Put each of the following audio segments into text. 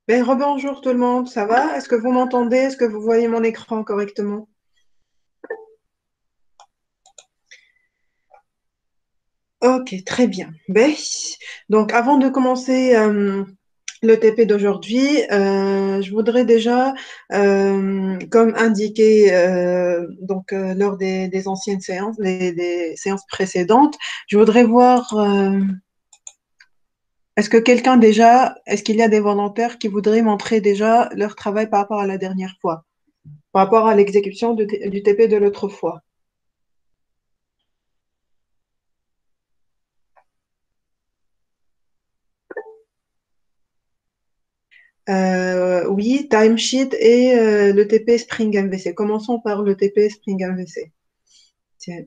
Ben, rebonjour tout le monde, ça va? Est-ce que vous m'entendez? Est-ce que vous voyez mon écran correctement? Ok, très bien. Ben, donc, avant de commencer le TP d'aujourd'hui, je voudrais déjà, comme indiqué lors des anciennes séances, des séances précédentes, je voudrais voir, est-ce qu'il y a des volontaires qui voudraient montrer déjà leur travail par rapport à la dernière fois, par rapport à l'exécution du TP de l'autre fois? Oui, timesheet et le TP Spring MVC. Commençons par le TP Spring MVC. Tiens.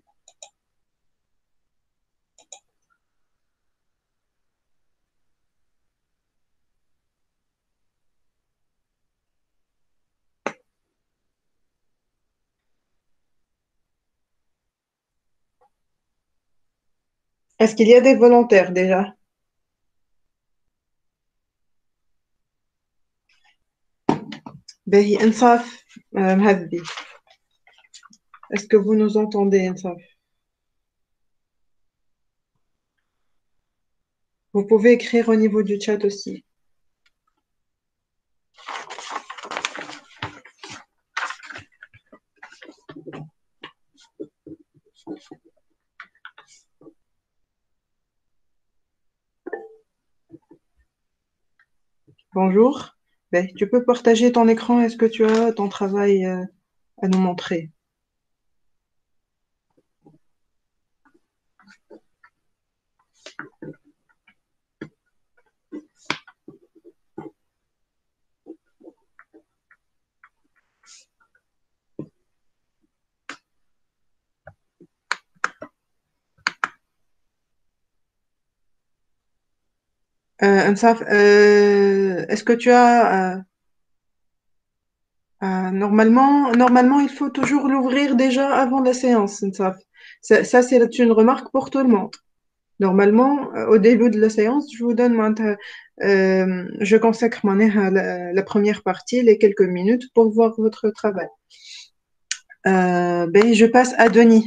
Est-ce qu'il y a des volontaires déjà? Behi Ensaf, Mhadbi. Est-ce que vous nous entendez, Ensaf? Vous pouvez écrire au niveau du chat aussi. Bonjour. Ben, tu peux partager ton écran. Est-ce que tu as ton travail à nous montrer? Ensaf, est-ce que tu as normalement, il faut toujours l'ouvrir déjà avant la séance, Ensaf. C'est une remarque pour tout le monde. Normalement, au début de la séance, je vous donne, je consacre à la première partie, les quelques minutes pour voir votre travail. Ben, je passe à Denis,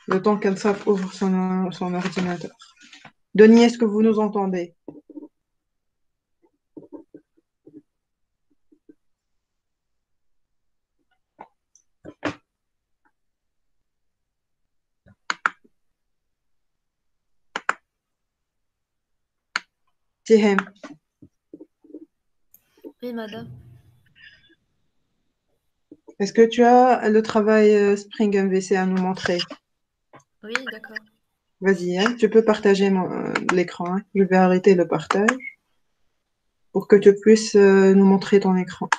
le temps qu'Ansaf ouvre son ordinateur. Denis, est-ce que vous nous entendez? Tihem, Oui, madame. est-ce que tu as le travail Spring MVC à nous montrer? Oui, d'accord. Vas-y, hein, tu peux partager l'écran, hein. Je vais arrêter le partage pour que tu puisses nous montrer ton écran.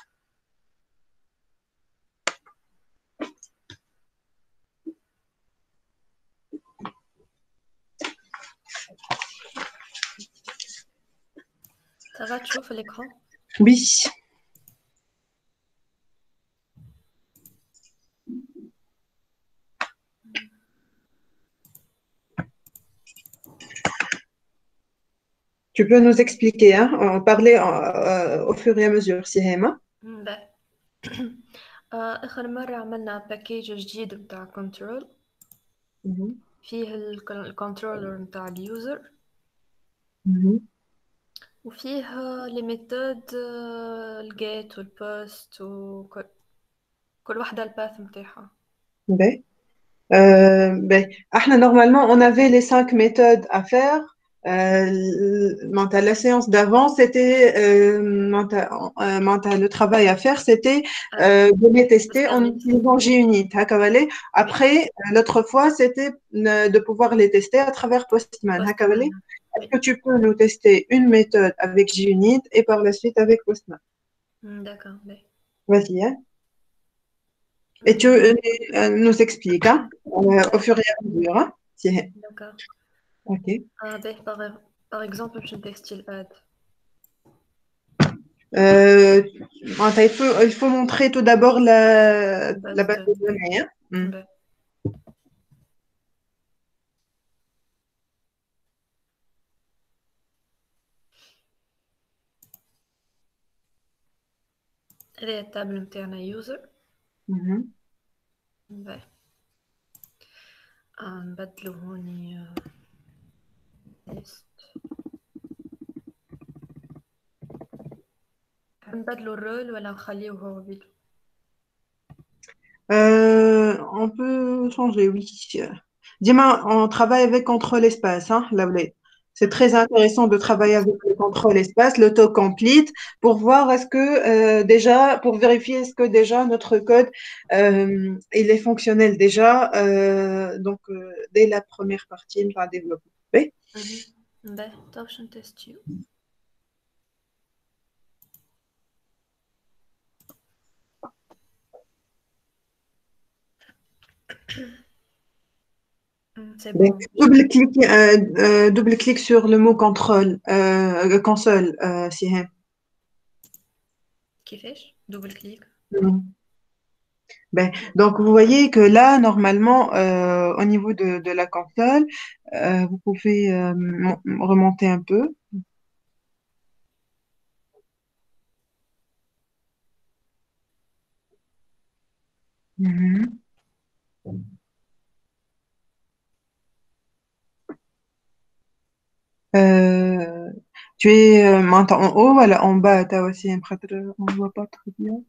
Ça va, tu ouvres l'écran? Oui. Tu peux nous expliquer, hein, en parler au fur et à mesure, Sihema. بقى. آخر مرة عملنا باكيج جديد بتاع كنترول Mhm, فيه الكنترولر بتاع اليوزر mhm. وفيه لي ميثود الجيت والبوست كل واحدة الباث متاعها. Ben, normalement, on avait les 5 méthodes à faire. La séance d'avant, c'était le travail à faire, c'était de les tester en السيرفيس. utilisant JUnit. Hakavale. Après, l'autre fois, c'était de pouvoir les tester à travers Postman. بوست Hakavale. مان. Est-ce que tu peux nous tester une méthode avec JUnit et par la suite avec Postman? داكور باهي. Vas-y, hein. Et tu nous expliques hein, au fur et à mesure. Hein. Si. داكور. Ok. باهي باغ اكزومبل باش نتيستي الاد. Euh, il faut montrer tout d'abord la الباز base de دو. données. Hein. Hmm. باهي. هذه التابل نتاعنا يوزر. Mhm. باهي نبدلو هوني list. نبدلو الرول ولا نخليه هو بيدو؟ On peut changer, oui. Dima, on travaille avec contrôle espace, hein, Laoulé. C'est très intéressant de travailler avec le contrôle espace, l'autocomplete, pour voir est-ce que déjà, pour vérifier est-ce que déjà notre code il est fonctionnel déjà, donc dès la première partie, on va développer. Oui. باهي تو باش نتستيو. سي Ben, بون. double-clic sur le mot contrôle, console, Sihem. كيفاش دوبل كليك؟ Ben, donc, vous voyez que là, normalement, au niveau de la console, vous pouvez remonter un peu. Mhm. Euh, tu es maintenant en haut, voilà, en bas, tu as aussi un prêtre, on ne voit pas très bien.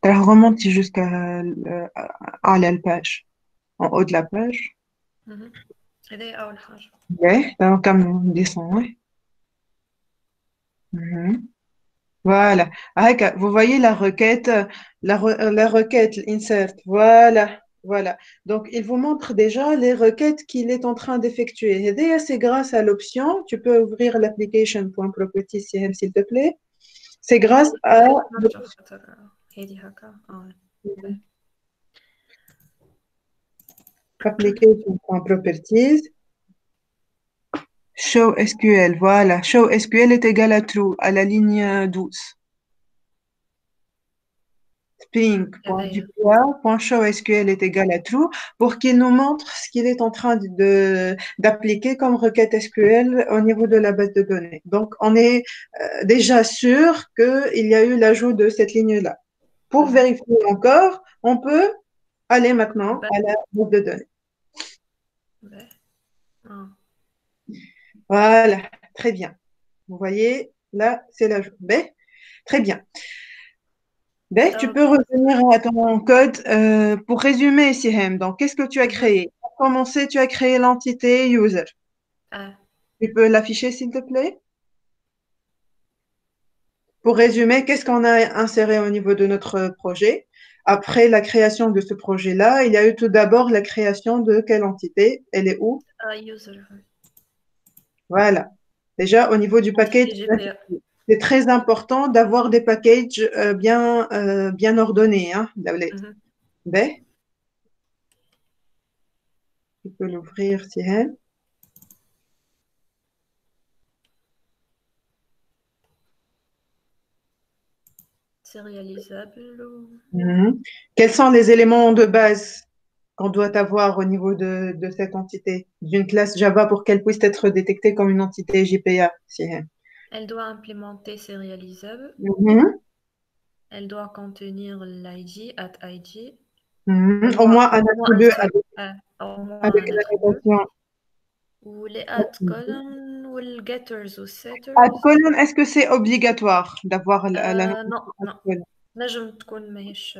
Tu remontes jusqu'à la page, en haut de la page. هذه أول حاجة. Ouais, donc, comme on descend, ouais. Mhm. Voilà. Ah, vous voyez la requête, la requête insert. Voilà. Voilà. Donc, il vous montre déjà les requêtes qu'il est en train d'effectuer. Et d'ailleurs, c'est grâce à l'option, tu peux ouvrir l'application.properties, s'il te plaît. C'est grâce à نرجع خاطر هذه هكا. باهي. application.properties. Show SQL. Voilà. Show SQL est égal à true, à la ligne 12. هذايا. String.duploy.showSQL est égal à true pour qu'il nous montre ce qu'il est en train d'appliquer comme requête SQL au niveau de la base de données. Donc, on est déjà sûr qu'il y a eu l'ajout de cette ligne-là. Pour vérifier encore, on peut aller maintenant à la base de données. باهي. Voilà, très bien. Vous voyez, là, c'est l'ajout. B. Très bien. Ben, tu peux revenir à ton code pour résumer, Sihem. Donc, qu'est-ce que tu as créé? Pour commencer, tu as créé l'entité user. Tu peux l'afficher, s'il te plaît? Pour résumer, qu'est-ce qu'on a inséré au niveau de notre projet? Après la création de ce projet-là, il y a eu tout d'abord la création de quelle entité? Elle est où? user. Voilà. Déjà, au niveau du package, GPA. c'est très important d'avoir des packages bien ordonnés, hein, Ben, tu peux l'ouvrir, Sihem. Sérialisable. Mhm. Quels sont les éléments de base qu'on doit avoir au niveau de cette entité, d'une classe Java pour qu'elle puisse être détectée comme une entité JPA? Elle doit implémenter sérialisable. Mhm. Elle doit contenir l'ID, @ID. Mhm. Au Au moins, moins un au moins un attribut seul. Au moins avec un la attribut. notation. Ou les add column ou les getters ou Add setters. column, est-ce que c'est obligatoire d'avoir la Non, notation add non. column? نجم تكون ماهيش.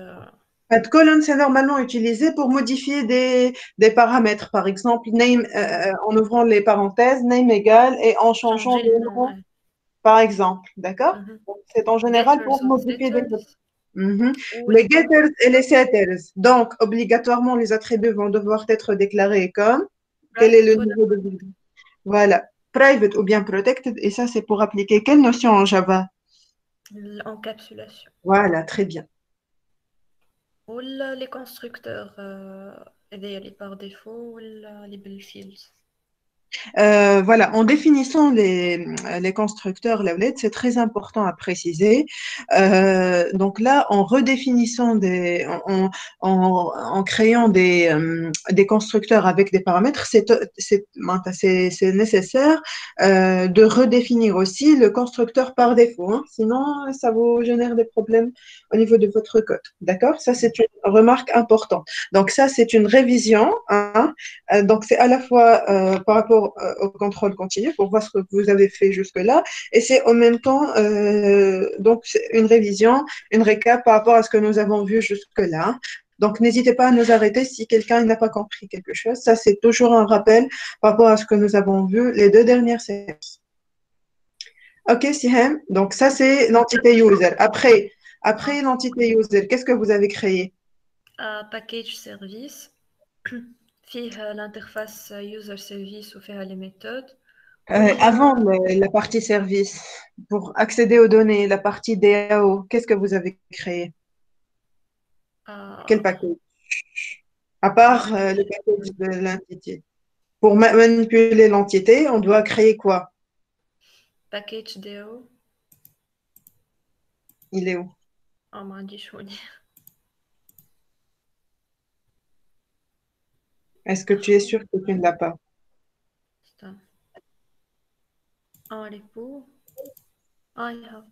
Add column, c'est normalement utilisé pour modifier des paramètres. Par exemple, name, en ouvrant les parenthèses, name égale et en changeant changer le le nom. nom, par exemple. D'accord? Donc, c'est en général Getters pour ou modifier des. setters. Mhm. Ou Les getters et les setters. Donc, obligatoirement, les attributs vont devoir être déclarés comme quel est private le ou niveau de vie. Voilà. Private ou bien protected. Et ça, c'est pour appliquer quelle notion en Java? l'encapsulation. Voilà, très bien. Ou les constructeurs, les par défaut ou les label fields. Voilà, en définissant les constructeurs, la LED, c'est très important à préciser. Donc là, en redéfinissant en créant des constructeurs avec des paramètres, c'est nécessaire de redéfinir aussi le constructeur par défaut, hein. Sinon, ça vous génère des problèmes au niveau de votre code. D'accord? Ça, c'est une remarque importante. Donc ça, c'est une révision, hein. Donc, c'est à la fois par rapport au contrôle continu pour voir ce que vous avez fait jusque-là, et c'est en même temps donc c'est une révision, une récap par rapport à ce que nous avons vu jusque-là. Donc, n'hésitez pas à nous arrêter si quelqu'un n'a pas compris quelque chose. Ça, c'est toujours un rappel par rapport à ce que nous avons vu les deux dernières séances. OK, Sihem. Donc, ça, c'est l'entité user. Après l'entité user, qu'est-ce que vous avez créé? package service فيه l'interface user service وفيها les méthodes Avant la partie service, pour accéder aux données, la partie DAO, qu'est-ce que vous avez créé? Quel euh, package? À part le package de l'entité. Pour manipuler l'entité, on doit créer quoi? package DO Il est où? ما عنديش هوني Est-ce que tu es sûr que tu ne l'as pas? استنى repo يها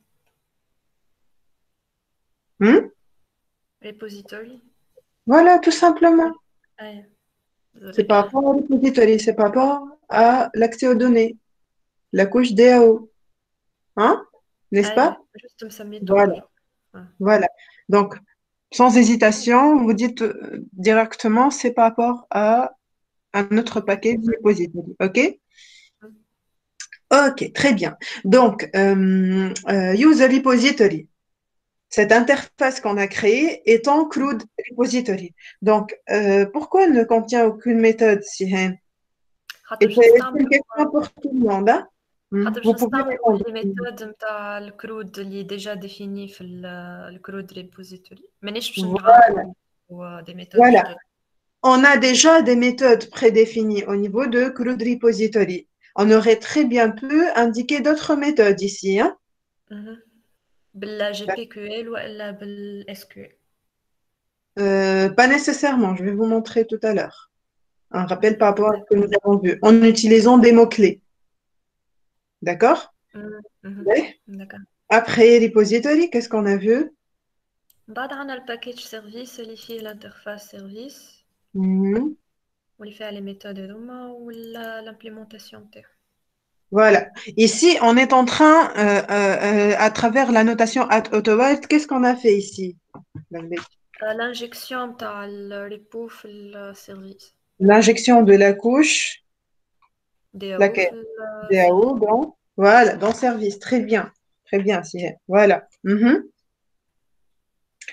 Hmm. repository Voilà, tout simplement. C'est désolé par rapport au repository, c'est par rapport à l'accès aux données, la couche DAO. Hein? N'est-ce pas? juste مسميته Voilà, بالحق voilà. Donc, sans hésitation, vous dites directement, c'est par rapport à un autre paquet de repository. OK? OK, très bien. Donc, User Repository, cette interface qu'on a créée est en CRUD Repository. Donc, pourquoi elle ne contient aucune méthode, Sihen? خاطر Et باش c'est une نستعملوا question pour tout le monde, hein? خاطر باش Vous pouvez نستعملوا répondre. لي ميثود نتاع الكرود اللي ديجا ديفيني في الكرود ريبوزيتوري مانيش باش Voilà, نعاودوا دي ميثود voilà. جدد. On a déjà des méthodes prédéfinies au niveau de CRUD Repository. On aurait très bien pu indiquer d'autres méthodes ici, hein? بالجي بي كيو ال والا بالاس كيو ال. Pas nécessairement, je vais vous montrer tout à l'heure. Un rappel par rapport à ce que nous avons vu, en utilisant des mots-clés. D'accord? Ouais. d'accord. Après repository, qu'est-ce qu'on a vu? بعد عنا الباكيج سيرفيس اللي فيه الانترفاس سيرفيس Mhm. واللي فيها لي ميثود هذوما والامبليمونطاسيون تاعو. Voilà. Ici, on est en train, à travers la notation at autowrite, qu'est-ce qu'on a fait ici? l'injection تاع الريبو في السيرفيس L'injection de la couche, دي او laquelle? في DAO السيرفيس. dans, voilà, dans service. Très bien, Sirène. Voilà. Mhm.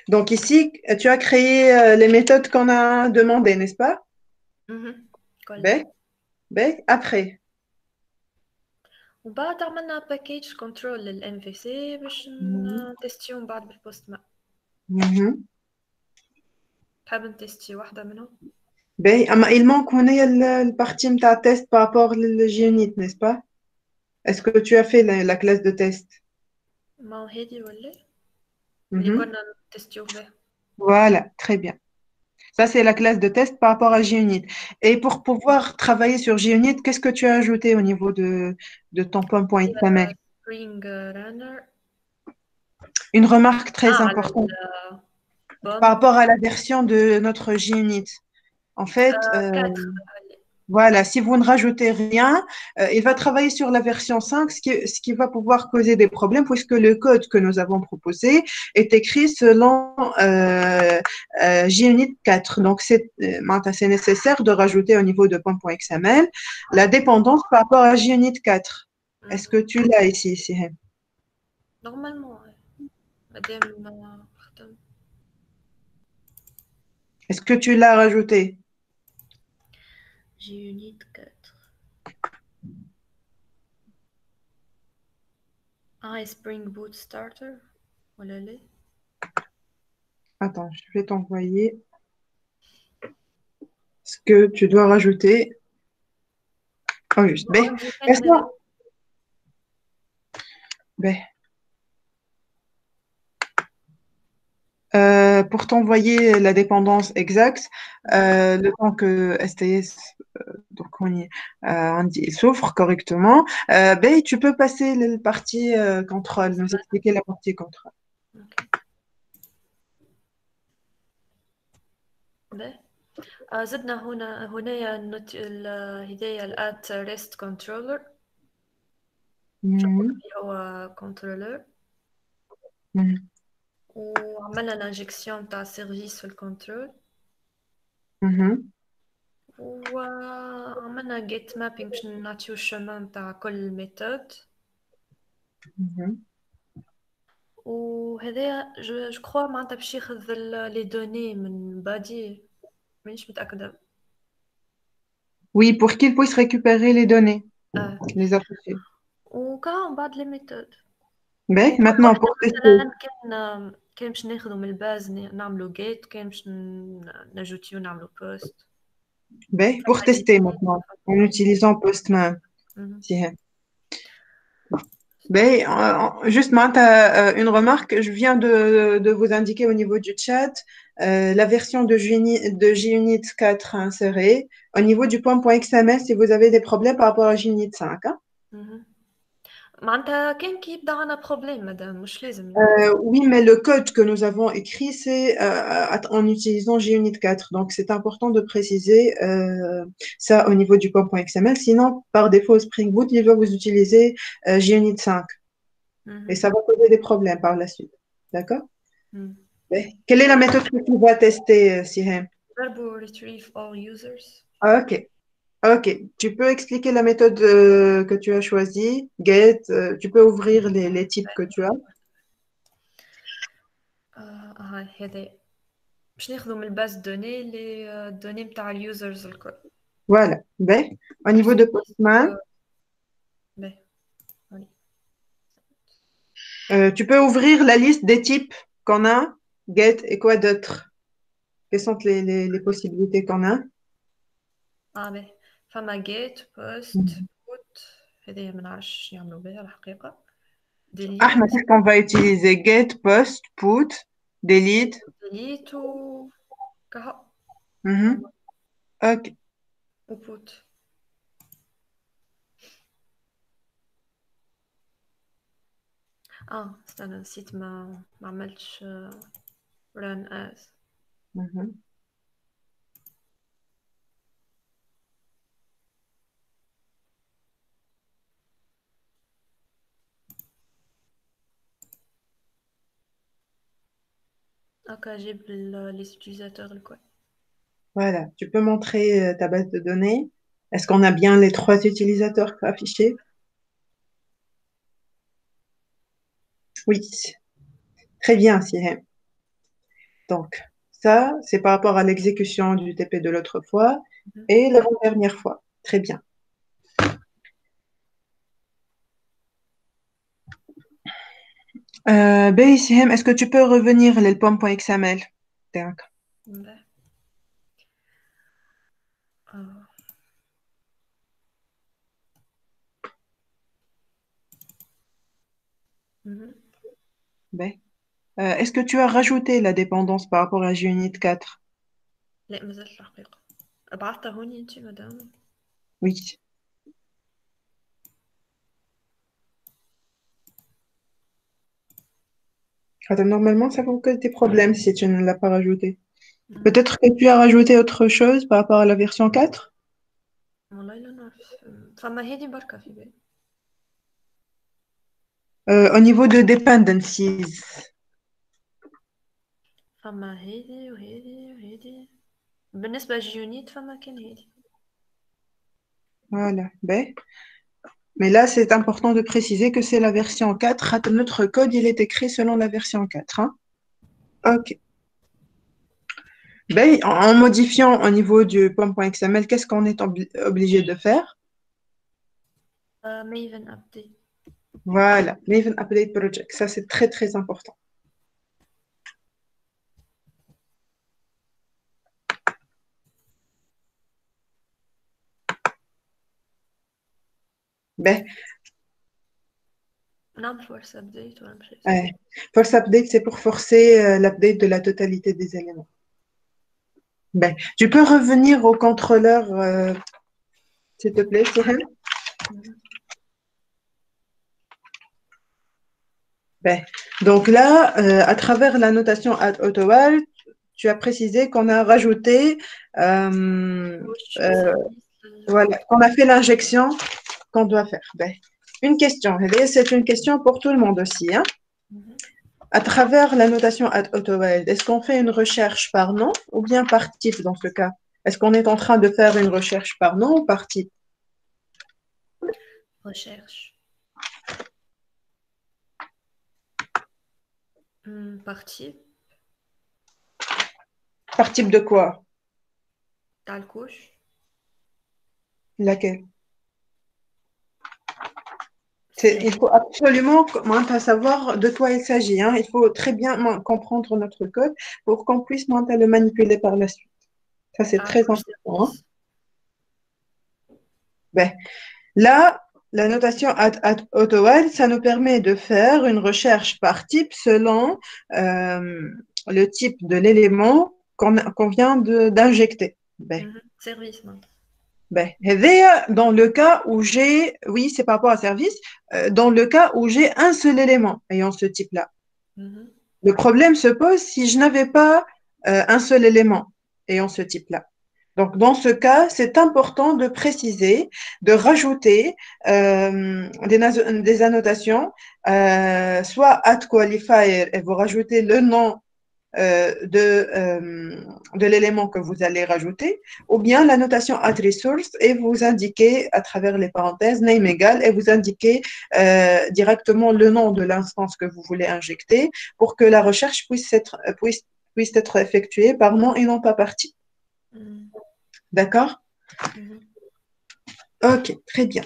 Donc ici, tu as créé les méthodes qu'on a demandées, n'est-ce pas? كل B, B, après. وبعد عملنا باكيج كنترول للام في سي باش Mhm. نتستيو من بعد بالبوست ماب. Mhm. تحب نتستي واحدة منهم؟ Ben, il manque on est le partie de ta test par rapport au GUnit, n'est-ce pas? Est-ce que tu as fait la classe de test? ما هو هادي ولا اللي Mhm. كنا نتستيو بها. Voilà, très bien. Ça, c'est la classe de test par rapport à GUnit. Et pour pouvoir travailler sur GUnit, qu'est-ce que tu as ajouté au niveau de ton point.xml? سبرينغ رانر. Une remarque très على importante par البوم rapport à la version de notre GUnit. En fait, 4. voilà, si vous ne rajoutez rien, il va travailler sur la version 5, ce qui va pouvoir causer des problèmes puisque le code que nous avons proposé est écrit selon JUnit 4. Donc, c'est nécessaire de rajouter au niveau de point.xml la dépendance par rapport à JUnit 4. Est-ce que tu l'as ici, Sihem? نورمالمون مادام خدم Est-ce que tu l'as rajouté? جي يونيت 4. سبرينغ بوت ستارتر ولا لا؟ Attends, je vais t'envoyer ce que tu dois rajouter. Oh, juste. Ben, عندي كان هذا. laisse-moi. Ben, pour t'envoyer la dépendance exacte, le temps que STS donc il s'ouvre correctement, ben, tu peux passer la partie contrôle, nous expliquer la partie contrôle. اوكي. باهي. زدنا هنايا هدايا الات ريست كنترولر، Mhm, هو كنترولر، mhm, وعملنا الانجكسيون تاع سيرفيس في الكنترول، mhm, وعملنا جيت مابينج باش نعطيو الشمان تاع كل ميثود. mhm. وهذايا جو كخوا معناتها باش ياخذ لي دوني من بادي، مانيش متأكدة. Oui, pour qu'il puisse récupérer les données, اه les afficher. وكا من بعد لي ميثود. Ben, وكل maintenant, وحدة pour tester. مثلا كان باش ناخذو من الباز نعملو جيت، كان باش نجوتيو نعملو بوست. Ben, pour فما tester ليميت maintenant, en فما. utilisant Postman. مهم. Si, hein. Ben, juste, Martha, une remarque. Je viens de vous indiquer au niveau du chat la version de JUnit 4 insérée. Au niveau du point.xml, si vous avez des problèmes par rapport à JUnit 5. Hein. مهم. معناتها كان كي يبدا عنا بروبليم مادام مش لازم يعني. Oui, mais le code que nous avons écrit, c'est en utilisant JUnit 4. Donc, c'est important de préciser ça au niveau du point.xml. Sinon, par défaut, Spring Boot, il va vous utiliser JUnit 5. Et مهم. ça va poser des problèmes par la suite. D'accord? مهم. Ouais. Quelle est la méthode que tu vas tester, Sirem? Verbo retrieve all users. Ah, ok. Ok. Tu peux expliquer la méthode que tu as choisie. Get. Tu peux ouvrir les types que tu as. هاي هذا باش ناخذو من الباز دوني لي دوني نتاع اليوزرز الكل. Voilà. Ben, au niveau de برسوناليز Postman, باهي. هوني. tu peux ouvrir la liste des types qu'on a. Get et quoi d'autre? Quelles sont les possibilités qu'on a? باهي فما جيت بوست بوت، هذه ما نعرفش شنو يعملوا بها الحقيقة. Ah, mais ديليت qu'est-ce qu'on va utiliser? Get, post, put, delete. ديليت و كهو Mhm. Ok. وبوت. استنى نسيت ما عملتش run as. Mhm. هكا جيب les utilisateurs الكل. Voilà. Tu peux montrer ta base de données. Est-ce qu'on a bien les trois utilisateurs affichés? Oui. Très bien, Sirem. Donc, ça, c'est par rapport à l'exécution du TP de l'autre fois Mhm. et l'avant-dernière fois. Très bien. Ben, Sirem, est-ce que tu peux revenir les pommes.xml? D'accord. باهي. آه. مهم. Ben. Est-ce que tu as rajouté la dépendance par rapport à JUnit 4? لا مازال الحقيقة. بعثتها هوني انتي مدام. Oui. Normalement, ça vous cause des problèmes si tu ne l'as pas rajouté. مهم. Peut-être que tu as rajouté autre chose par rapport à la version 4? والله لا نعرف. فما هذه بركة في بالي. Au niveau de dependencies. فما هذه وهذه وهذه. بالنسبة لجيونيت فما كان هذه. Voilà. Ben. Mais là, c'est important de préciser que c'est la version 4. Notre code, il est écrit selon la version 4. Hein. OK. Ben, en modifiant au niveau du pom.xml, qu'est-ce qu'on est obligé de faire? Maven update. Voilà. Maven Update Project. Ça, c'est très, très important. Ben, نعمل force update ولا مش لازم؟ ouais. Force update, c'est pour forcer l'update de la totalité des éléments. Ben, tu peux revenir au contrôleur, s'il te plaît, Sihem? Ben, donc là, à travers la notation add AutoWal, tu as précisé qu'on a rajouté, Push le euh, service. voilà, qu'on a fait l'injection qu'on doit faire. Ben, une question, et c'est une question pour tout le monde aussi, hein. À travers la notation add AutoWal, est-ce qu'on fait une recherche par nom ou bien par type dans ce cas? Est-ce qu'on est en train de faire une recherche par nom ou par type? Recherche. Partie. Par type de quoi? تاع الكوش. Laquelle? Il C'est faut absolument savoir de quoi il s'agit, hein. Il faut très bien comprendre notre code pour qu'on puisse le manipuler par la suite. Ça, c'est تاع très الكوش important, hein. service. Ben, là, la notation AutoWal, ça nous permet de faire une recherche par type selon le type de l'élément qu'on vient d'injecter. Ben, Service maintenant. ben, dans le cas où j'ai, oui, c'est par rapport à service, dans le cas où j'ai un seul élément ayant ce type-là. Le problème se pose si je n'avais pas un seul élément ayant ce type-là. Donc, dans ce cas, c'est important de préciser, de rajouter des annotations, soit at qualifier, et vous rajoutez le nom de l'élément que vous allez rajouter, ou bien la notation at resource et vous indiquez à travers les parenthèses name égal et vous indiquez directement le nom de l'instance que vous voulez injecter pour que la recherche puisse être effectuée par nom et non pas par type. D'accord? Ok, très bien.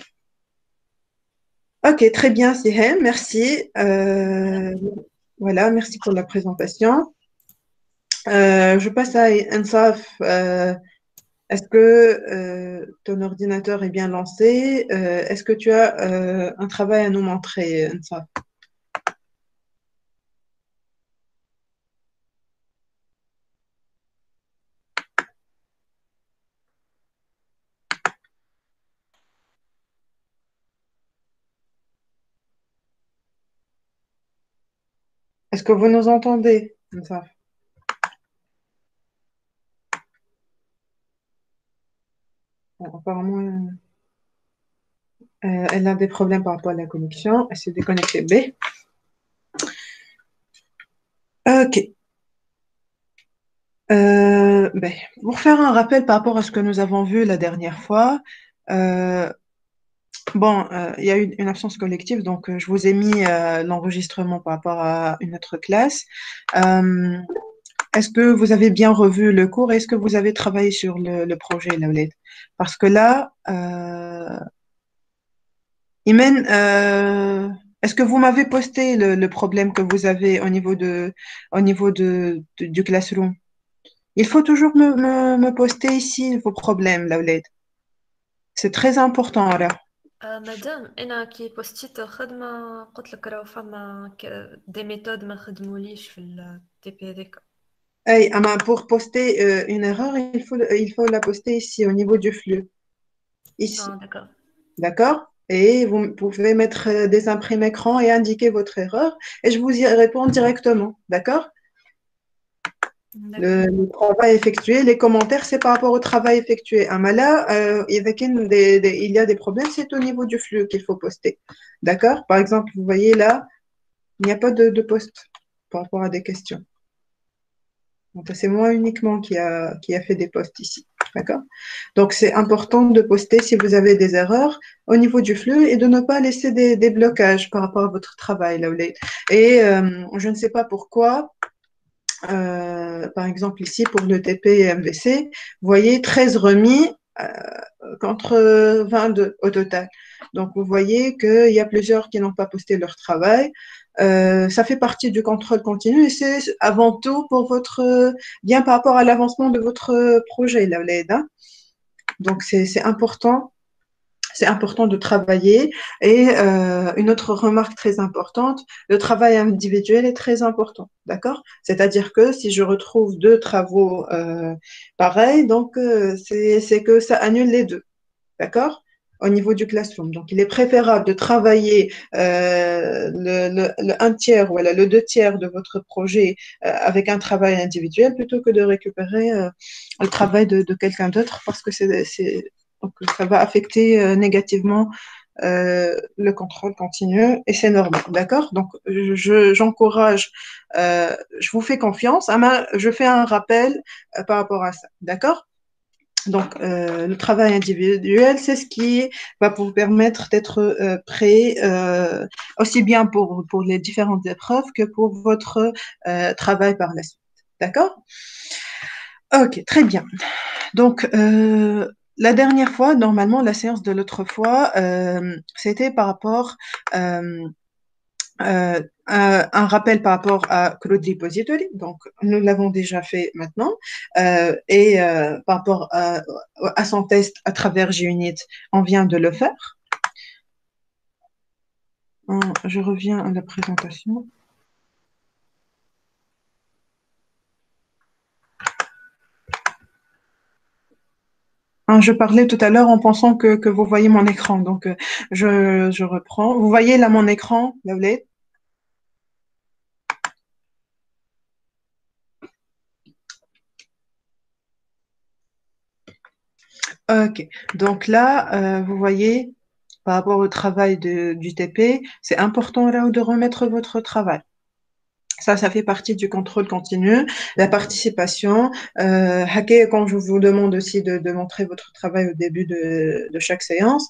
Ok, très bien, Sihem, merci. Voilà, merci pour la présentation. Je passe à Ensaf. Est-ce que ton ordinateur est bien lancé? Est-ce que tu as un travail à nous montrer, Ensaf? Est-ce que vous nous entendez, Ensaf? Bon, apparemment, elle a des problèmes par rapport à la connexion. Elle s'est déconnectée. B. Ok. Ben, pour faire un rappel par rapport à ce que nous avons vu la dernière fois, bon, il y a eu une absence collective, donc je vous ai mis l'enregistrement par rapport à une autre classe. Est-ce que vous avez bien revu le cours? Est-ce que vous avez travaillé sur le projet, Laouled? Parce que là, Imen, est-ce que vous m'avez posté le problème que vous avez au niveau du classroom? Il faut toujours me poster ici vos problèmes, Laouled. C'est très important, là. مادام انا كي بوستيت خدمه قلت لك راهو فما دي ميثود ما خدموليش في التي بي هذيك. Hey, Ama, pour poster une erreur, il faut la poster ici, au niveau du flux. Ici. داكور. D'accord? Et vous pouvez mettre des imprimes écran et indiquer votre erreur et je vous y réponds directement. D'accord? داكور. Le travail effectué, les commentaires, c'est par rapport au travail effectué. Ah, là, il y a des problèmes, c'est au niveau du flux qu'il faut poster. D'accord? Par exemple, vous voyez là, il n'y a pas de post par rapport à des questions. Donc, c'est moi uniquement qui a fait des posts ici. D'accord? Donc, c'est important de poster si vous avez des erreurs au niveau du flux et de ne pas laisser des blocages par rapport à votre travail. Là, et je ne sais pas pourquoi, par exemple ici pour le TP et MVC, vous voyez 13 remis contre 22 au total. Donc, vous voyez qu'il y a plusieurs qui n'ont pas posté leur travail. Ça fait partie du contrôle continu et c'est avant tout pour votre bien par rapport à l'avancement de votre projet, là, l'aide, hein. Donc, c'est important c'est important de travailler. Et une autre remarque très importante, le travail individuel est très important, d'accord? C'est-à-dire que si je retrouve deux travaux pareils, donc c'est que ça annule les deux, d'accord? Au niveau du classroom. Donc, il est préférable de travailler le un tiers ou le deux tiers de votre projet avec un travail individuel plutôt que de récupérer le travail de quelqu'un d'autre parce que donc, ça va affecter négativement le contrôle continu et c'est normal, d'accord? Donc, j'encourage, je vous fais confiance. Ama, je fais un rappel par rapport à ça, d'accord? Donc, le travail individuel, c'est ce qui va vous permettre d'être prêt aussi bien pour les différentes épreuves que pour votre travail par la suite. D'accord? Ok, très bien. Donc, la dernière fois, normalement, la séance de l'autre fois, c'était par rapport un rappel par rapport à Cloud Repository. Donc, nous l'avons déjà fait maintenant. Et par rapport à son test à travers JUnit, on vient de le faire. Je reviens à la présentation. Je parlais tout à l'heure en pensant que vous voyez mon écran. Donc, je reprends. Vous voyez là mon écran, Laoulé? Ok. Donc là, vous voyez, par rapport au travail du TP, c'est important là de remettre votre travail. Ça fait partie du contrôle continu, la participation. Quand je vous demande aussi de montrer votre travail au début de chaque séance,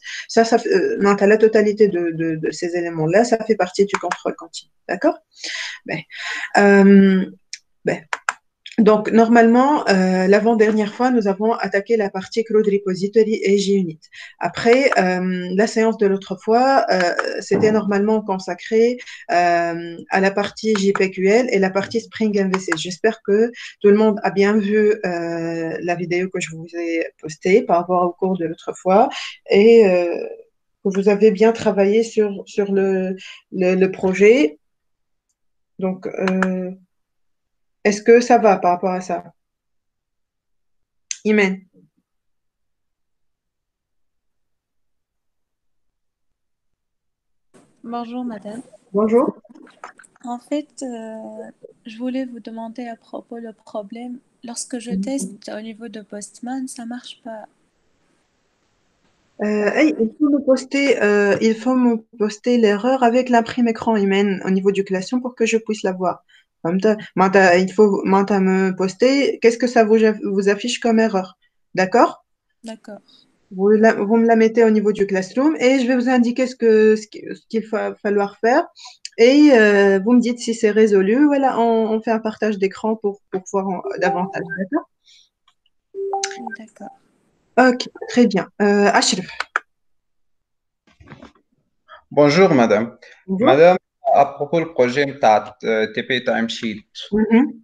non, à la totalité de ces éléments-là, ça fait partie du contrôle continu. D'accord? Ben, euh, ben, donc, normalement, l'avant-dernière fois, nous avons attaqué la partie Cloud Repository et JUnit. Après, la séance de l'autre fois, c'était normalement consacré à la partie JPQL et la partie Spring MVC. J'espère que tout le monde a bien vu la vidéo que je vous ai postée par rapport au cours de l'autre fois et que vous avez bien travaillé sur le projet. Donc, est-ce que ça va par rapport à ça? Imen. Bonjour madame. Bonjour. En fait, je voulais vous demander à propos le problème. Lorsque je teste au niveau de Postman, ça marche pas. Hey, il faut me poster l'erreur avec l'imprime écran Imen au niveau du classroom pour que je puisse la voir. Il faut me poster. Qu'est-ce que ça vous affiche comme erreur? D'accord? D'accord. Vous me la mettez au niveau du classroom et je vais vous indiquer ce qu'il va falloir faire. Et vous me dites si c'est résolu. Voilà, on fait un partage d'écran pour voir davantage. D'accord? D'accord. Ok, très bien. Ashraf. Bonjour madame. Bonjour. Madame, à propos du projet بتاع TP Timesheet Mhm.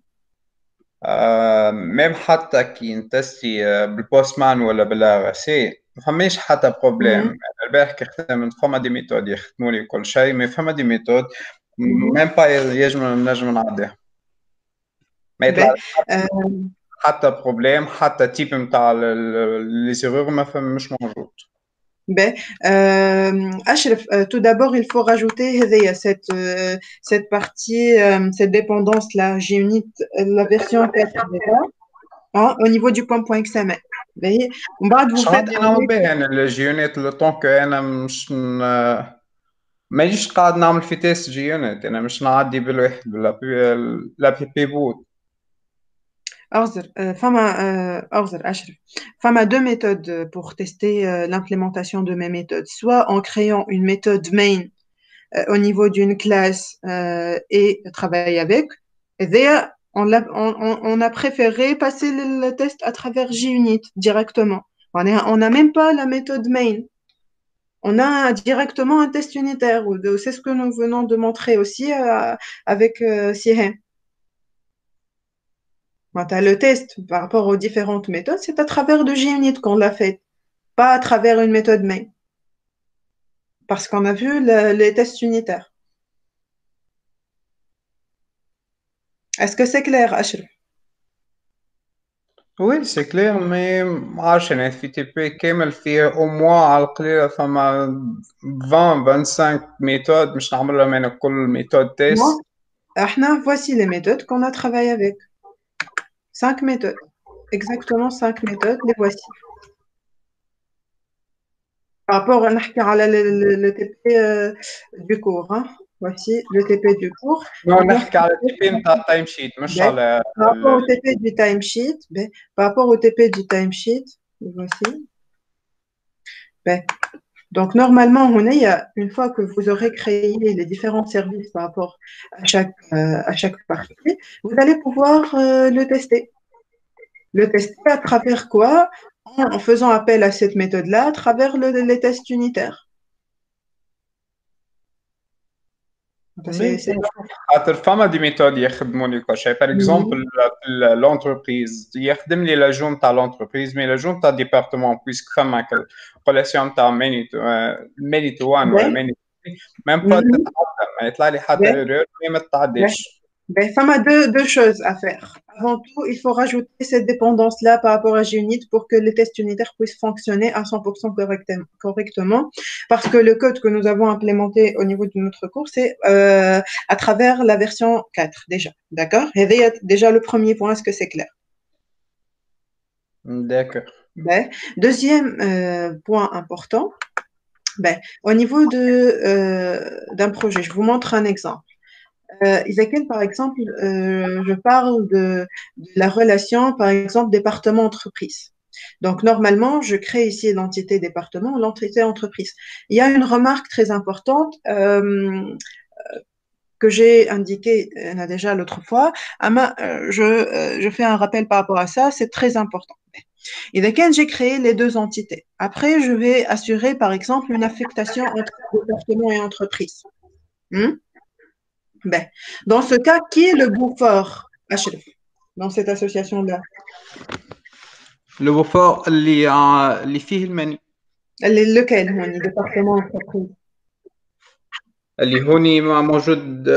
même حتى كي نتستي بالبوستمان ولا بالRSA ما فماش حتى بروبليم. Mhm. البارح كي خدمت فما دي ميثود يخدموا لي كل شيء مي فما دي ميثود Mhm. ميم با نجم نعديها ما يطلع Ben, euh, حتى بروبليم حتى تيب نتاع لي سيرور ما فماش موجود. ben, Ashraf, tout d'abord, il faut rajouter هذيا, cette partie, cette dépendance-là, JUnit, la version 4 déjà, hein, au niveau du point.xml. Ben, vous شو faites غادي نعمل avec, به انا الجيونات لو طون كو انا مش مانيش قاعد نعمل في تيست جيونات انا مش نعدي بالواحد لا بي بوت. Ashraf, fama deux méthodes pour tester l'implémentation de mes méthodes, soit en créant une méthode main au niveau d'une classe et travailler avec. Et there, on a préféré passer le test à travers JUnit directement. On n'a même pas la méthode main. On a directement un test unitaire. C'est ce que nous venons de montrer aussi avec Sihem. Le test par rapport aux différentes méthodes, c'est à travers de JUnit qu'on l'a fait, pas à travers une méthode main. parce qu'on a vu les tests unitaires. Est-ce que c'est clair, Ashraf? Oui, c'est clair, mais عارف يعني في تي بي كامل فيه au moins على القليلة فما 20-25 méthodes مش نعمل لهم أنا كل méthode Non. test. Voici les méthodes qu'on a travaillé avec. 5 méthodes. Exactement 5 méthodes, les voici. Par rapport à le TP du cours. Hein. Voici le TP du cours. Non, نحكي على التي بي نتاع التايم شيت مش Ben, على par rapport au TP du timesheet, ben, par rapport au TP du timesheet, voici. Ben, donc, normalement, il y a, une fois que vous aurez créé les différents services par rapport à chaque partie, vous allez pouvoir le tester. Le tester à travers quoi? En faisant appel à cette méthode-là, à travers les tests unitaires. C'est خاطر فما دي ميثود يخدموا لي كل شيء. باغ اكزومبل لونتربريز يخدم لي لاجون تاع لونتربريز مي لاجون تاع ديبارتمون بويسك فما ريلاسيون تاع ماني تو وان ولا ماني ميم با تتعدى ما يطلع لي حتى ايرور مي ما تتعداش. Ben, ça m'a deux choses à faire. Avant tout, il faut rajouter cette dépendance-là par rapport à JUnit pour que les tests unitaires puissent fonctionner à 100% correctement. Parce que le code que nous avons implémenté au niveau de notre cours, c'est à travers la version 4 déjà. D'accord? Et déjà le premier point, est-ce que c'est clair? D'accord. Ben, deuxième point important, ben, au niveau d'un projet, je vous montre un exemple. Isakel, par exemple, je parle de la relation, par exemple, département-entreprise. Donc, normalement, je crée ici l'entité département, l'entité entreprise. Il y a une remarque très importante que j'ai indiquée déjà l'autre fois. Je fais un rappel par rapport à ça, c'est très important. Et dès j'ai créé les deux entités. Après, je vais assurer, par exemple, une affectation entre département et entreprise. Ben, dans ce cas, qui est le Beaufort, Ashraf, dans cette association-là? Le Beaufort اللي فيه المني Lequel, Moni, département entreprise? اللي هوني موجود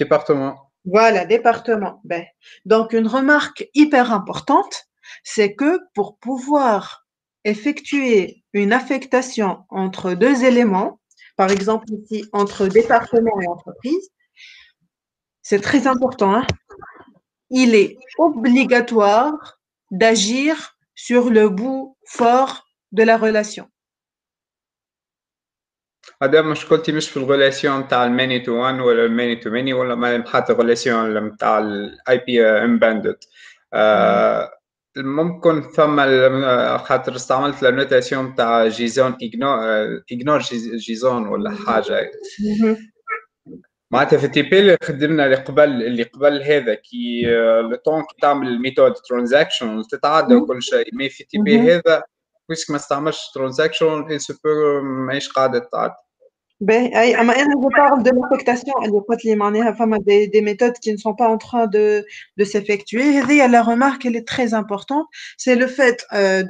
département. Voilà, département. Ben, donc, une remarque hyper importante, c'est que pour pouvoir effectuer une affectation entre deux éléments, par exemple ici, entre département et entreprise, c'est très important, hein? Il est obligatoire d'agir sur le bout fort de la relation. هذا مشكلتي مش في الريلاسيون تاع الماني تو وان ولا الماني تو ماني ولا حتى الريلاسيون تاع الاي بي امباندد. ممكن ثم خاطر استعملت النوتاسيون تاع جيزون ايغنور جيزون ولا حاجه. معناتها في تي بي اللي خدمنا اللي قبل هذا كي لو طون كي تعمل الميثود ترانزاكشن تتعدى وكل شيء مي في تي بي هذا بويسك ما استعملش ترانزاكشن اي سوبر ماهيش قاعده تتعدى. Ben, je parle de l'affectation. Des méthodes qui ne sont pas en train de s'effectuer. Et la remarque, elle est très importante. C'est le fait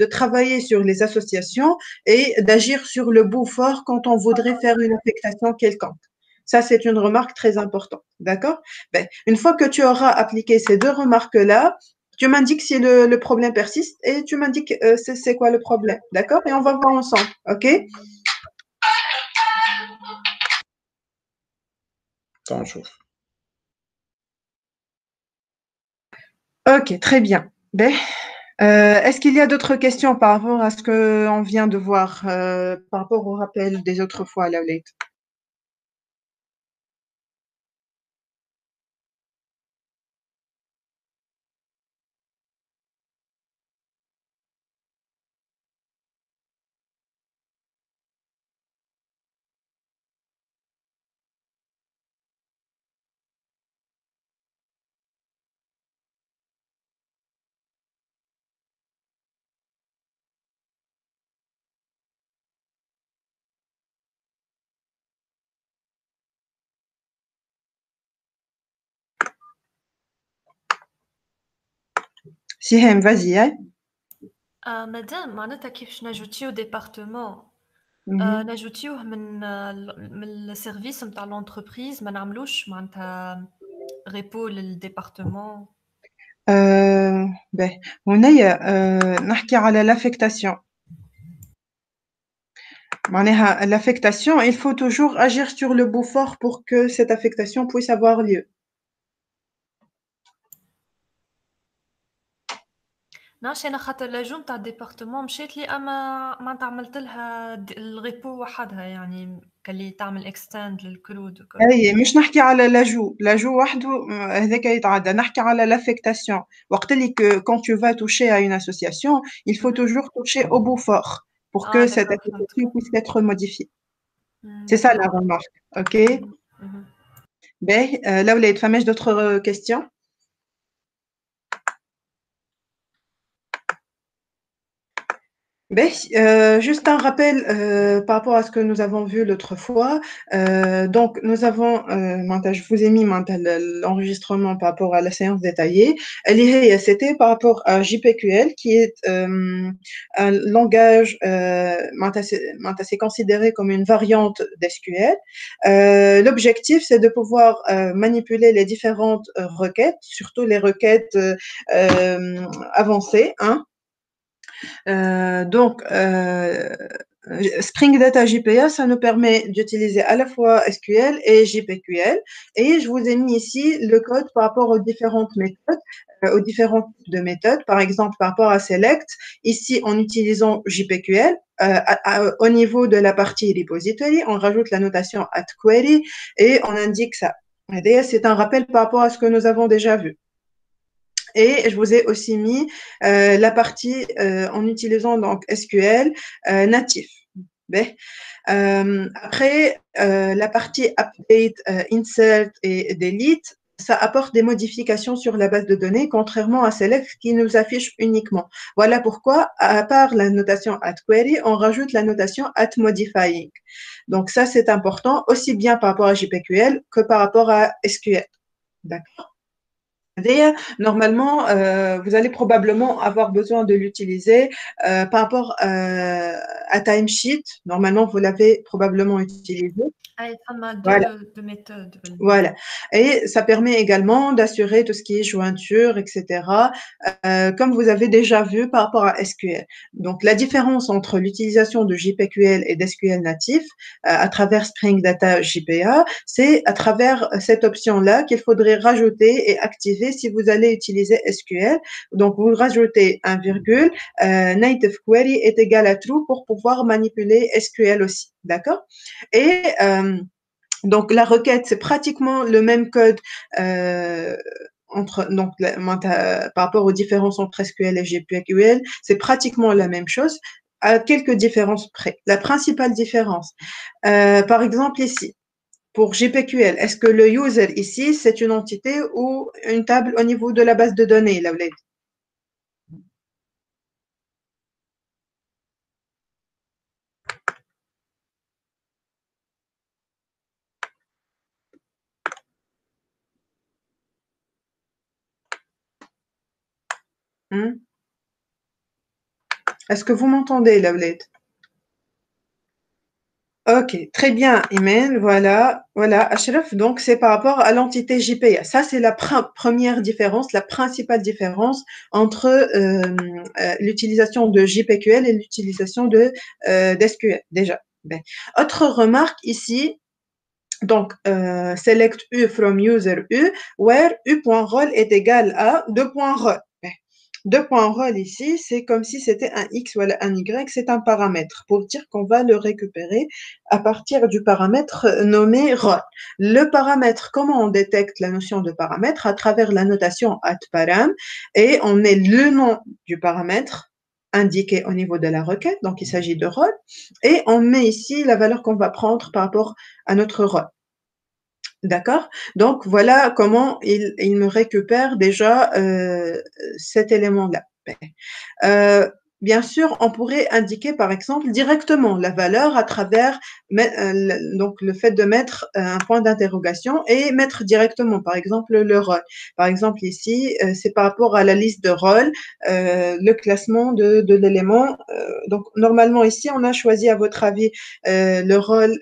de travailler sur les associations et d'agir sur le bout fort quand on voudrait faire une affectation quelconque. Ça, c'est une remarque très importante. D'accord? Ben, une fois que tu auras appliqué ces deux remarques-là, tu m'indiques si le problème persiste et tu m'indiques c'est quoi le problème. D'accord? Et on va voir ensemble. OK? Ok, très bien. Ben, est-ce qu'il y a d'autres questions par rapport à ce qu'on vient de voir, par rapport au rappel des autres fois, Laulette? Sihem, vas-y, hein? مادام معناتها كيفاش نجوتيو ديبارتمون نجوتيوه من السيرفيس نتاع لونتربريز، ما نعملوش معناتها ريبو للديبارتمون. باهي هنايا نحكي على l'affectation. معناها l'affectation, il faut toujours agir sur le bout fort pour que cette affectation puisse avoir lieu. نعرفش أنا خاطر لاجون نتاع الديبارتمون مشات لي، أما معناتها عملت لها الريبو وحدها، يعني كاللي تعمل اكستند للكرود وكل. اي مش نحكي على لاجو وحده هذاك يتعدى، نحكي على l'affectation. وقت اللي quand tu vas toucher à une association, il faut toujours toucher au bout fort pour que cette affectation puisse être modifiée. C'est ça la remarque, ok? باهي الأولاد فماش d'autres questions? Juste un rappel par rapport à ce que nous avons vu l'autre fois. Donc, nous avons, je vous ai mis l'enregistrement par rapport à la séance détaillée. C'était par rapport à JPQL, qui est un langage, c'est considéré comme une variante d'SQL. L'objectif, c'est de pouvoir manipuler les différentes requêtes, surtout les requêtes avancées, hein. Donc, Spring Data JPA, ça nous permet d'utiliser à la fois SQL et JPQL. Et je vous ai mis ici le code par rapport aux différentes méthodes, aux différents types de méthodes. Par exemple, par rapport à Select, ici, en utilisant JPQL, au niveau de la partie repository, on rajoute la notation @query et on indique ça. C'est un rappel par rapport à ce que nous avons déjà vu. Et je vous ai aussi mis la partie en utilisant donc SQL natif. Après, la partie update, insert et delete, ça apporte des modifications sur la base de données, contrairement à Select qui nous affiche uniquement. Voilà pourquoi, à part la notation @query, on rajoute la notation @modifying. Donc ça, c'est important, aussi bien par rapport à JPQL que par rapport à SQL. D'accord? Normalement, vous allez probablement avoir besoin de l'utiliser par rapport à Timesheet. Normalement, vous l'avez probablement utilisé. Voilà. Deux méthodes. Voilà. Et ça permet également d'assurer tout ce qui est jointure, etc., comme vous avez déjà vu par rapport à SQL. Donc, la différence entre l'utilisation de JPQL et d'SQL natif à travers Spring Data JPA, c'est à travers cette option-là qu'il faudrait rajouter et activer si vous allez utiliser SQL. Donc, vous rajoutez un virgule, native query est égal à true pour pouvoir manipuler SQL aussi. D'accord? Et donc, la requête, c'est pratiquement le même code par rapport aux différences entre SQL et JPQL, c'est pratiquement la même chose, à quelques différences près. La principale différence, par exemple ici, pour JPQL, est-ce que le user ici, c'est une entité ou une table au niveau de la base de données, là, Est-ce que vous m'entendez, là, Ok, très bien, Imen, voilà, Ashraf, donc c'est par rapport à l'entité JPA. Ça, c'est la première différence, la principale différence entre l'utilisation de JPQL et l'utilisation d'SQL, déjà. Ben. Autre remarque ici, donc, select U from user U, where U.role est égal à 2.role. 2.role ici, c'est comme si c'était un X ou un Y, c'est un paramètre pour dire qu'on va le récupérer à partir du paramètre nommé role. Le paramètre, comment on détecte la notion de paramètre? À travers la notation @param et on met le nom du paramètre indiqué au niveau de la requête, donc il s'agit de role, et on met ici la valeur qu'on va prendre par rapport à notre role. D'accord? Donc, voilà comment il me récupère déjà cet élément-là. bien sûr, on pourrait indiquer, par exemple, directement la valeur à travers donc le fait de mettre un point d'interrogation et mettre directement, par exemple, le rôle. Par exemple, ici, c'est par rapport à la liste de rôles, le classement de l'élément. Donc, normalement, ici, on a choisi, à votre avis, le rôle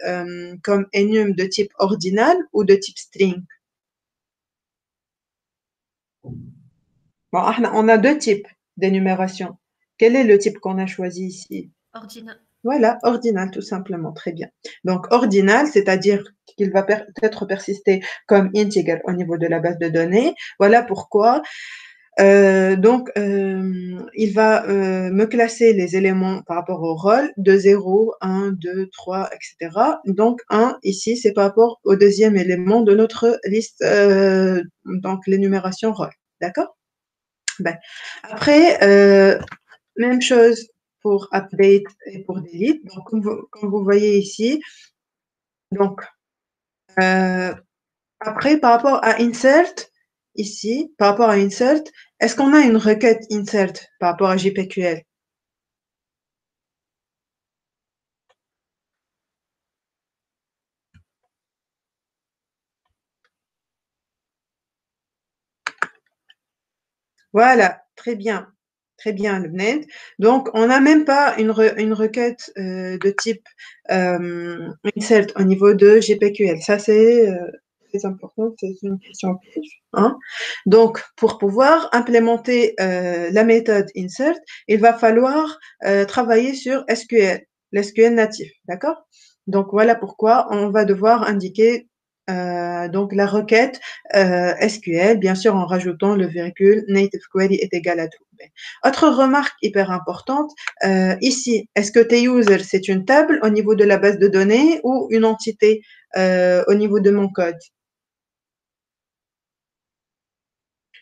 comme enum de type ordinal ou de type string. Bon, on a deux types d'énumération. Quel est le type qu'on a choisi ici? Ordinal. Voilà, ordinal, tout simplement. Très bien. Donc, ordinal, c'est-à-dire qu'il va peut-être persister comme integer au niveau de la base de données. Voilà pourquoi. Il va me classer les éléments par rapport au rôle de 0, 1, 2, 3, etc. Donc, 1, ici, c'est par rapport au deuxième élément de notre liste, donc l'énumération rôle. D'accord? Ben, après, même chose pour update et pour delete. Donc, comme vous voyez ici, donc, après, par rapport à insert, ici, par rapport à insert, est-ce qu'on a une requête insert par rapport à JPQL? Voilà, très bien. Très bien, Lubned. Donc, on n'a même pas une requête de type insert au niveau de GPQL. Ça, c'est très important. C'est une question piège. Hein. Donc, pour pouvoir implémenter la méthode insert, il va falloir travailler sur SQL, l'SQL natif. D'accord? Donc, voilà pourquoi on va devoir indiquer donc la requête SQL, bien sûr en rajoutant le virgule native query est égal à true. Autre remarque hyper importante, ici, est-ce que TUser c'est une table au niveau de la base de données ou une entité au niveau de mon code?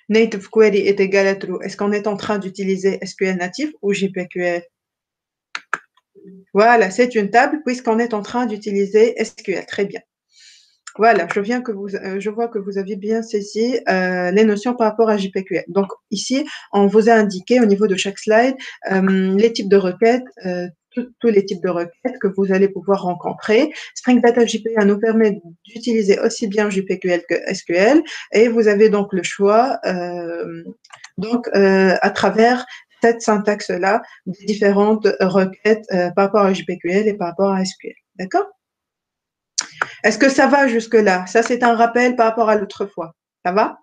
Native query est égal à true. Est-ce qu'on est en train d'utiliser SQL natif ou JPQL? Voilà, c'est une table puisqu'on est en train d'utiliser SQL. Très bien. Voilà, je vois que vous avez bien saisi les notions par rapport à JPQL. Donc ici, on vous a indiqué au niveau de chaque slide les types de requêtes, tous les types de requêtes que vous allez pouvoir rencontrer. Spring Data JPA nous permet d'utiliser aussi bien JPQL que SQL et vous avez donc le choix à travers cette syntaxe-là des différentes requêtes par rapport à JPQL et par rapport à SQL. D'accord? Est-ce que ça va jusque-là? Ça, c'est un rappel par rapport à l'autre fois. Ça va?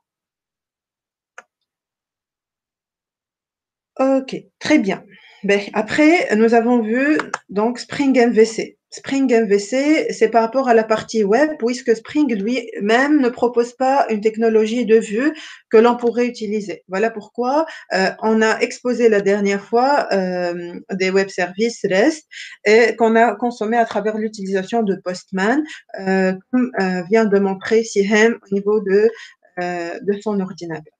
Ok, très bien. Ben, après, nous avons vu donc Spring MVC. Spring MVC, c'est par rapport à la partie web, puisque Spring lui-même ne propose pas une technologie de vue que l'on pourrait utiliser. Voilà pourquoi on a exposé la dernière fois des web services REST et qu'on a consommé à travers l'utilisation de Postman, comme vient de montrer Sihem au niveau de son ordinateur.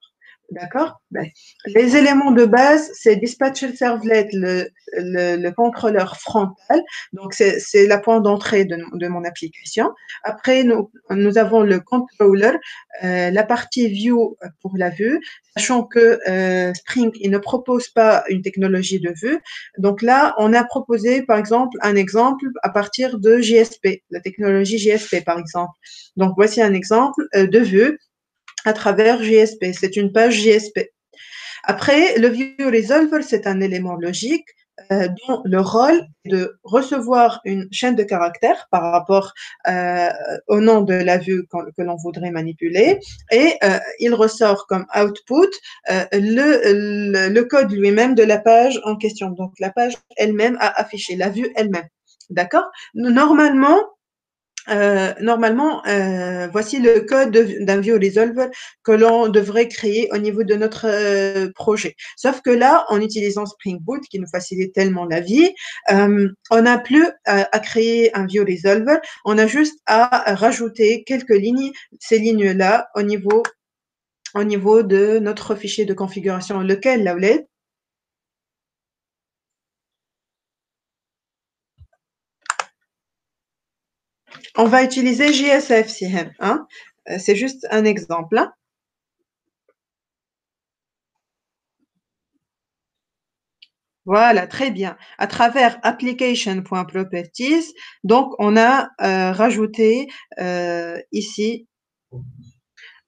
D'accord? Ben, les éléments de base, c'est Dispatcher Servlet, le contrôleur frontal. Donc, c'est la point d'entrée de mon application. Après, nous avons le controller, la partie view pour la vue, sachant que Spring, il ne propose pas une technologie de vue. Donc là, on a proposé, par exemple, un exemple à partir de JSP, la technologie JSP, par exemple. Donc, voici un exemple de vue à travers JSP. C'est une page JSP. Après, le view resolver, c'est un élément logique dont le rôle est de recevoir une chaîne de caractères par rapport au nom de la vue que l'on voudrait manipuler et il ressort comme output le code lui-même de la page en question. Donc, la page elle-même a affiché, la vue elle-même. D'accord? Normalement, voici le code d'un view resolver que l'on devrait créer au niveau de notre projet. Sauf que là, en utilisant Spring Boot, qui nous facilite tellement la vie, on n'a plus à créer un view resolver, on a juste à rajouter quelques lignes, ces lignes-là, au niveau de notre fichier de configuration, lequel, là, on va utiliser JSF, Sihem, hein? C'est juste un exemple. Hein? Voilà, très bien. À travers application.properties, donc on a rajouté ici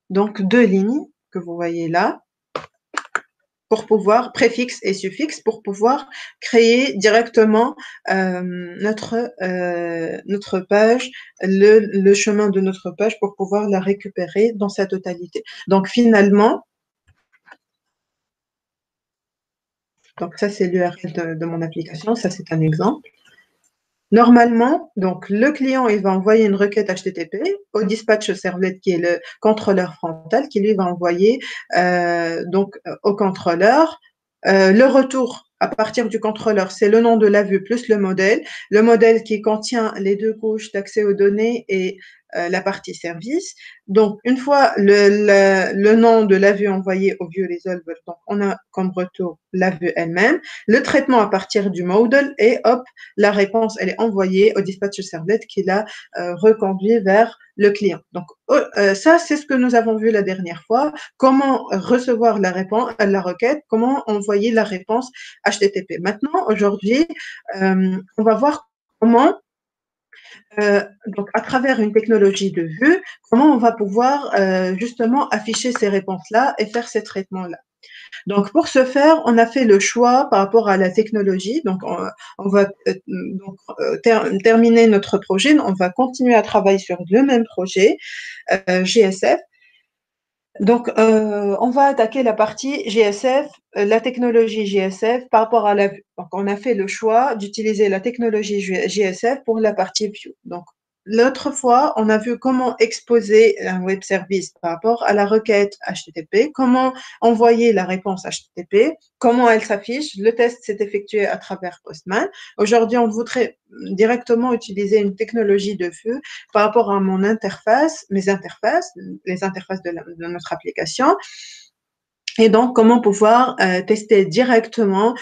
donc deux lignes que vous voyez là pour pouvoir préfixe et suffixe pour pouvoir créer directement notre page, le chemin de notre page pour pouvoir la récupérer dans sa totalité. Donc finalement, donc ça c'est l'URL de mon application, ça c'est un exemple. Normalement, donc le client il va envoyer une requête HTTP au dispatch servlet qui est le contrôleur frontal qui lui va envoyer au contrôleur le retour à partir du contrôleur, c'est le nom de la vue plus le modèle qui contient les deux couches d'accès aux données et la partie service. Donc, une fois le nom de la vue envoyé au view resolver, donc on a comme retour la vue elle-même, le traitement à partir du model et hop, la réponse, elle est envoyée au dispatcher servlet qui l'a reconduit vers le client. Donc, ça, c'est ce que nous avons vu la dernière fois. Comment recevoir la réponse, la requête, comment envoyer la réponse HTTP. Maintenant, aujourd'hui, on va voir comment, donc à travers une technologie de vue, comment on va pouvoir justement afficher ces réponses-là et faire ces traitements-là. Donc, pour ce faire, on a fait le choix par rapport à la technologie. Donc, on va terminer notre projet. On va continuer à travailler sur le même projet, GSF. Donc, on va attaquer la partie GSF, la technologie GSF par rapport à la vue. Donc, on a fait le choix d'utiliser la technologie GSF pour la partie view. Donc, l'autre fois, on a vu comment exposer un web service par rapport à la requête HTTP, comment envoyer la réponse HTTP, comment elle s'affiche. Le test s'est effectué à travers Postman. Aujourd'hui, on voudrait directement utiliser une technologie de vue par rapport à mon interface, mes interfaces, les interfaces de notre application. Et donc, comment pouvoir tester directement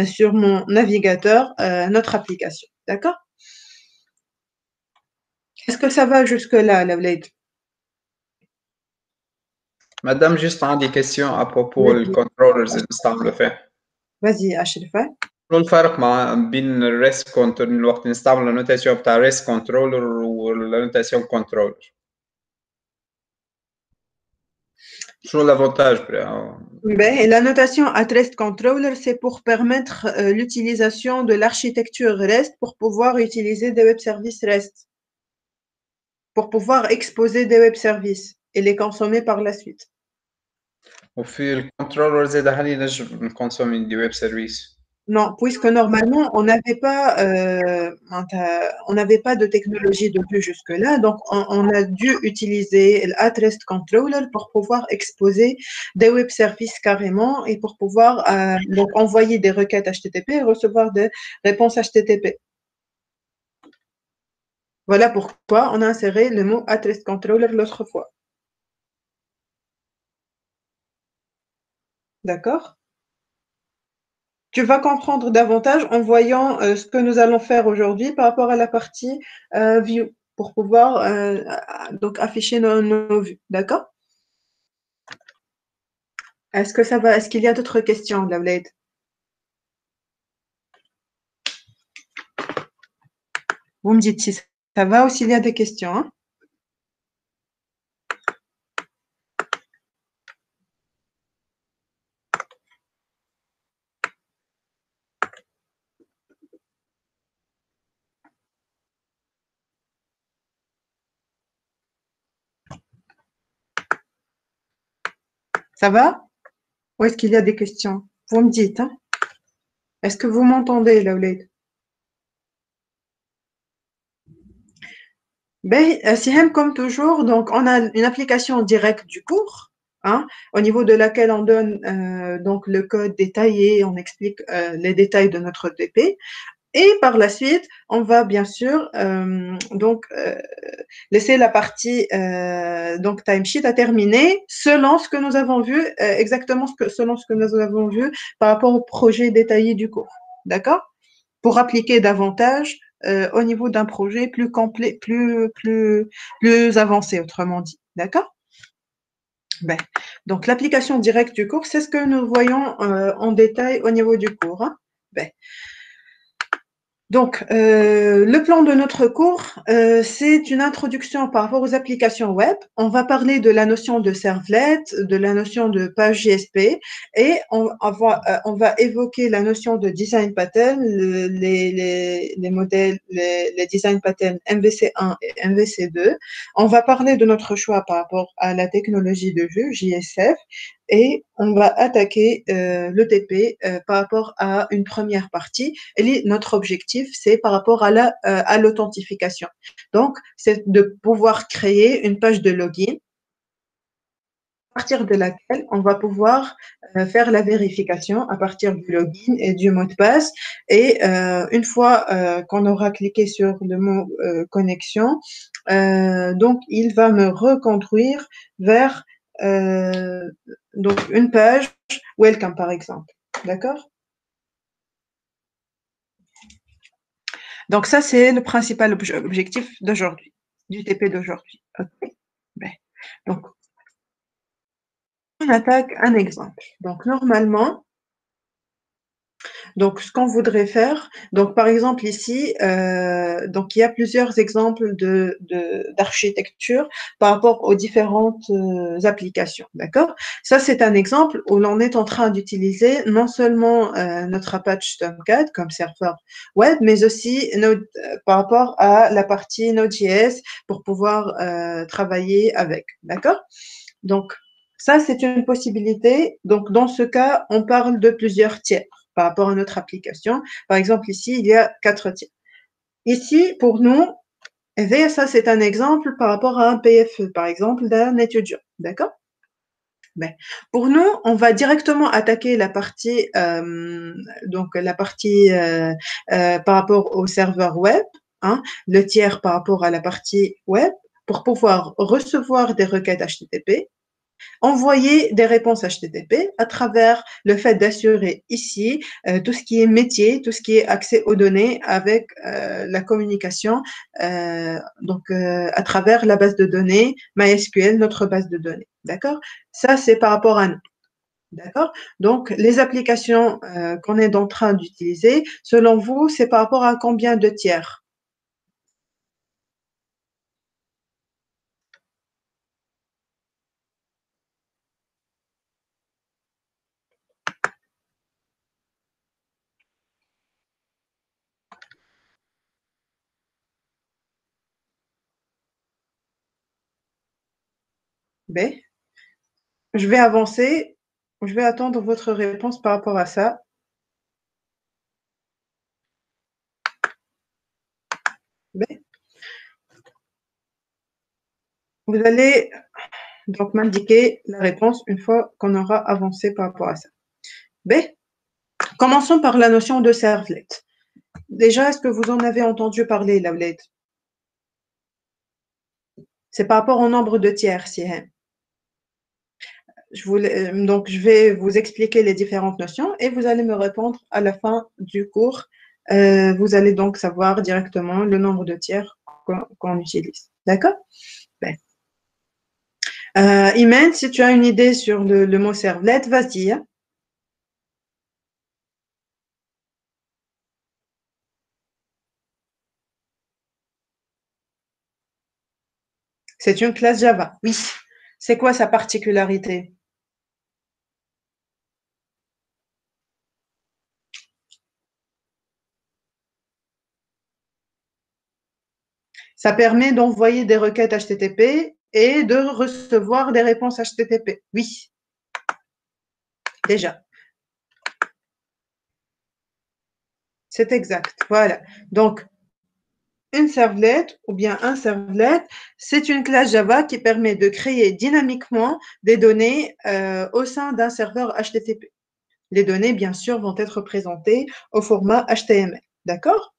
sur mon navigateur notre application. D'accord? Est-ce que ça va jusque-là, Lavlaid? Madame, juste des questions à propos des controllers اللي نستعملوا فيه. Vas-y, Ashrifa. شنو الفرق بين الريسك كنترول وقت نستعمل النوتاسيون بتاع ريسك كنترولر والنوتاسيون كنترولر؟ شنو l'avantage Ben, la notation at rest controller, c'est pour permettre l'utilisation de l'architecture REST pour pouvoir utiliser des web services REST, pour pouvoir exposer des web services et les consommer par la suite. وفي الكنترولر زاد هل ينجم نكونسومي دي ويب سيرفيس؟ Non, puisque normalement, on n'avait pas de technologie de vue jusque-là, donc on a dû utiliser l'At-Rest Controller pour pouvoir exposer des web services carrément et pour pouvoir donc envoyer des requêtes HTTP et recevoir des réponses HTTP. Voilà pourquoi on a inséré le mot At-Rest Controller l'autre fois. D'accord? Tu vas comprendre davantage en voyant ce que nous allons faire aujourd'hui par rapport à la partie view pour pouvoir donc afficher nos vues. D'accord? Est-ce que ça va? Est-ce qu'il y a d'autres questions, Lavlaid? Vous me dites si ça va ou s'il y a des questions. Hein? Ça va? Ou est-ce qu'il y a des questions? Vous me dites. Hein? Est-ce que vous m'entendez, Lavlaid? Ben, Sihem, comme toujours, donc on a une application directe du cours, hein, au niveau de laquelle on donne donc le code détaillé, on explique les détails de notre TP. Et par la suite, on va bien sûr laisser la partie donc timesheet à terminer selon ce que nous avons vu, exactement selon ce que nous avons vu par rapport au projet détaillé du cours. D'accord? Pour appliquer davantage au niveau d'un projet plus complet, plus avancé, autrement dit. D'accord? Ben, donc, l'application directe du cours, c'est ce que nous voyons en détail au niveau du cours. Hein? Ben, donc, le plan de notre cours, c'est une introduction par rapport aux applications web. On va parler de la notion de servlet, de la notion de page JSP, et on va évoquer la notion de design pattern, les modèles, les design patterns MVC1 et MVC2. On va parler de notre choix par rapport à la technologie de vue, JSF, et on va attaquer l'ETP par rapport à une première partie. Et notre objectif, c'est par rapport à l'authentification. Donc, c'est de pouvoir créer une page de login à partir de laquelle on va pouvoir faire la vérification à partir du login et du mot de passe. Et une fois qu'on aura cliqué sur le mot connexion, donc il va me reconduire vers donc une page Welcome par exemple. D'accord? Donc ça, c'est le principal objectif d'aujourd'hui, du TP d'aujourd'hui. Okay. Donc, on attaque un exemple. Donc, normalement, donc, ce qu'on voudrait faire, donc par exemple ici, donc il y a plusieurs exemples d'architecture par rapport aux différentes applications, d'accord? Ça, c'est un exemple où l'on est en train d'utiliser non seulement notre Apache Tomcat comme serveur web, mais aussi par rapport à la partie Node.js pour pouvoir travailler avec, d'accord? Donc, ça, c'est une possibilité. Donc, dans ce cas, on parle de plusieurs tiers par rapport à notre application. Par exemple, ici, il y a 4 tiers. Ici, pour nous, et ça, c'est un exemple par rapport à un PFE, par exemple, d'un étudiant. D'accord? Ben, pour nous, on va directement attaquer la partie, donc la partie par rapport au serveur web, hein, le tiers par rapport à la partie web, pour pouvoir recevoir des requêtes HTTP, envoyer des réponses HTTP à travers le fait d'assurer ici tout ce qui est métier, tout ce qui est accès aux données avec la communication à travers la base de données MySQL, notre base de données. D'accord? Ça, c'est par rapport à nous. D'accord? Donc, les applications qu'on est en train d'utiliser, selon vous, c'est par rapport à combien de tiers? B. Je vais avancer. Je vais attendre votre réponse par rapport à ça. B. Vous allez donc m'indiquer la réponse une fois qu'on aura avancé par rapport à ça. B. Commençons par la notion de servlet. Déjà, est-ce que vous en avez entendu parler, Laouled? C'est par rapport au nombre de tiers, Sihem. Donc, je vais vous expliquer les différentes notions et vous allez me répondre à la fin du cours. Vous allez donc savoir directement le nombre de tiers qu'on utilise. D'accord? Ben. Imen, si tu as une idée sur le mot servlet, vas-y. Hein. C'est une classe Java, oui. C'est quoi sa particularité? Ça permet d'envoyer des requêtes HTTP et de recevoir des réponses HTTP. Oui, déjà. C'est exact. Voilà. Donc, une servlet ou bien un servlet, c'est une classe Java qui permet de créer dynamiquement des données au sein d'un serveur HTTP. Les données, bien sûr, vont être présentées au format HTML. D'accord?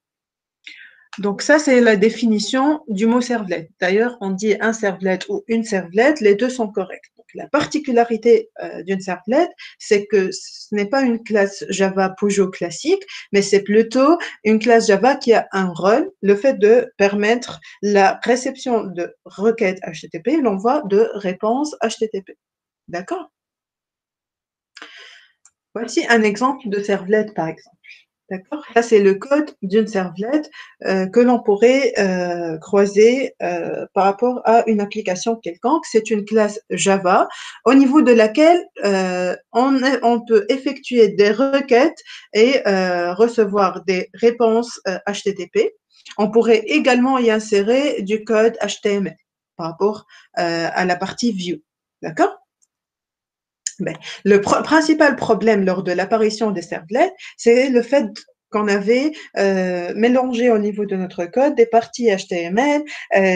Donc ça, c'est la définition du mot servlet. D'ailleurs, on dit un servlet ou une servlette, les deux sont corrects. Donc, la particularité d'une servlette, c'est que ce n'est pas une classe Java Pujo classique, mais c'est plutôt une classe Java qui a un rôle, le fait de permettre la réception de requêtes HTTP, l'envoi de réponses HTTP. D'accord? Voici un exemple de servlet, par exemple. D'accord? Ça, c'est le code d'une servlette que l'on pourrait croiser par rapport à une application quelconque. C'est une classe Java au niveau de laquelle on peut effectuer des requêtes et recevoir des réponses HTTP. On pourrait également y insérer du code HTML par rapport à la partie view. D'accord? Ben, le principal problème lors de l'apparition des servlets, c'est le fait qu'on avait mélangé au niveau de notre code des parties HTML,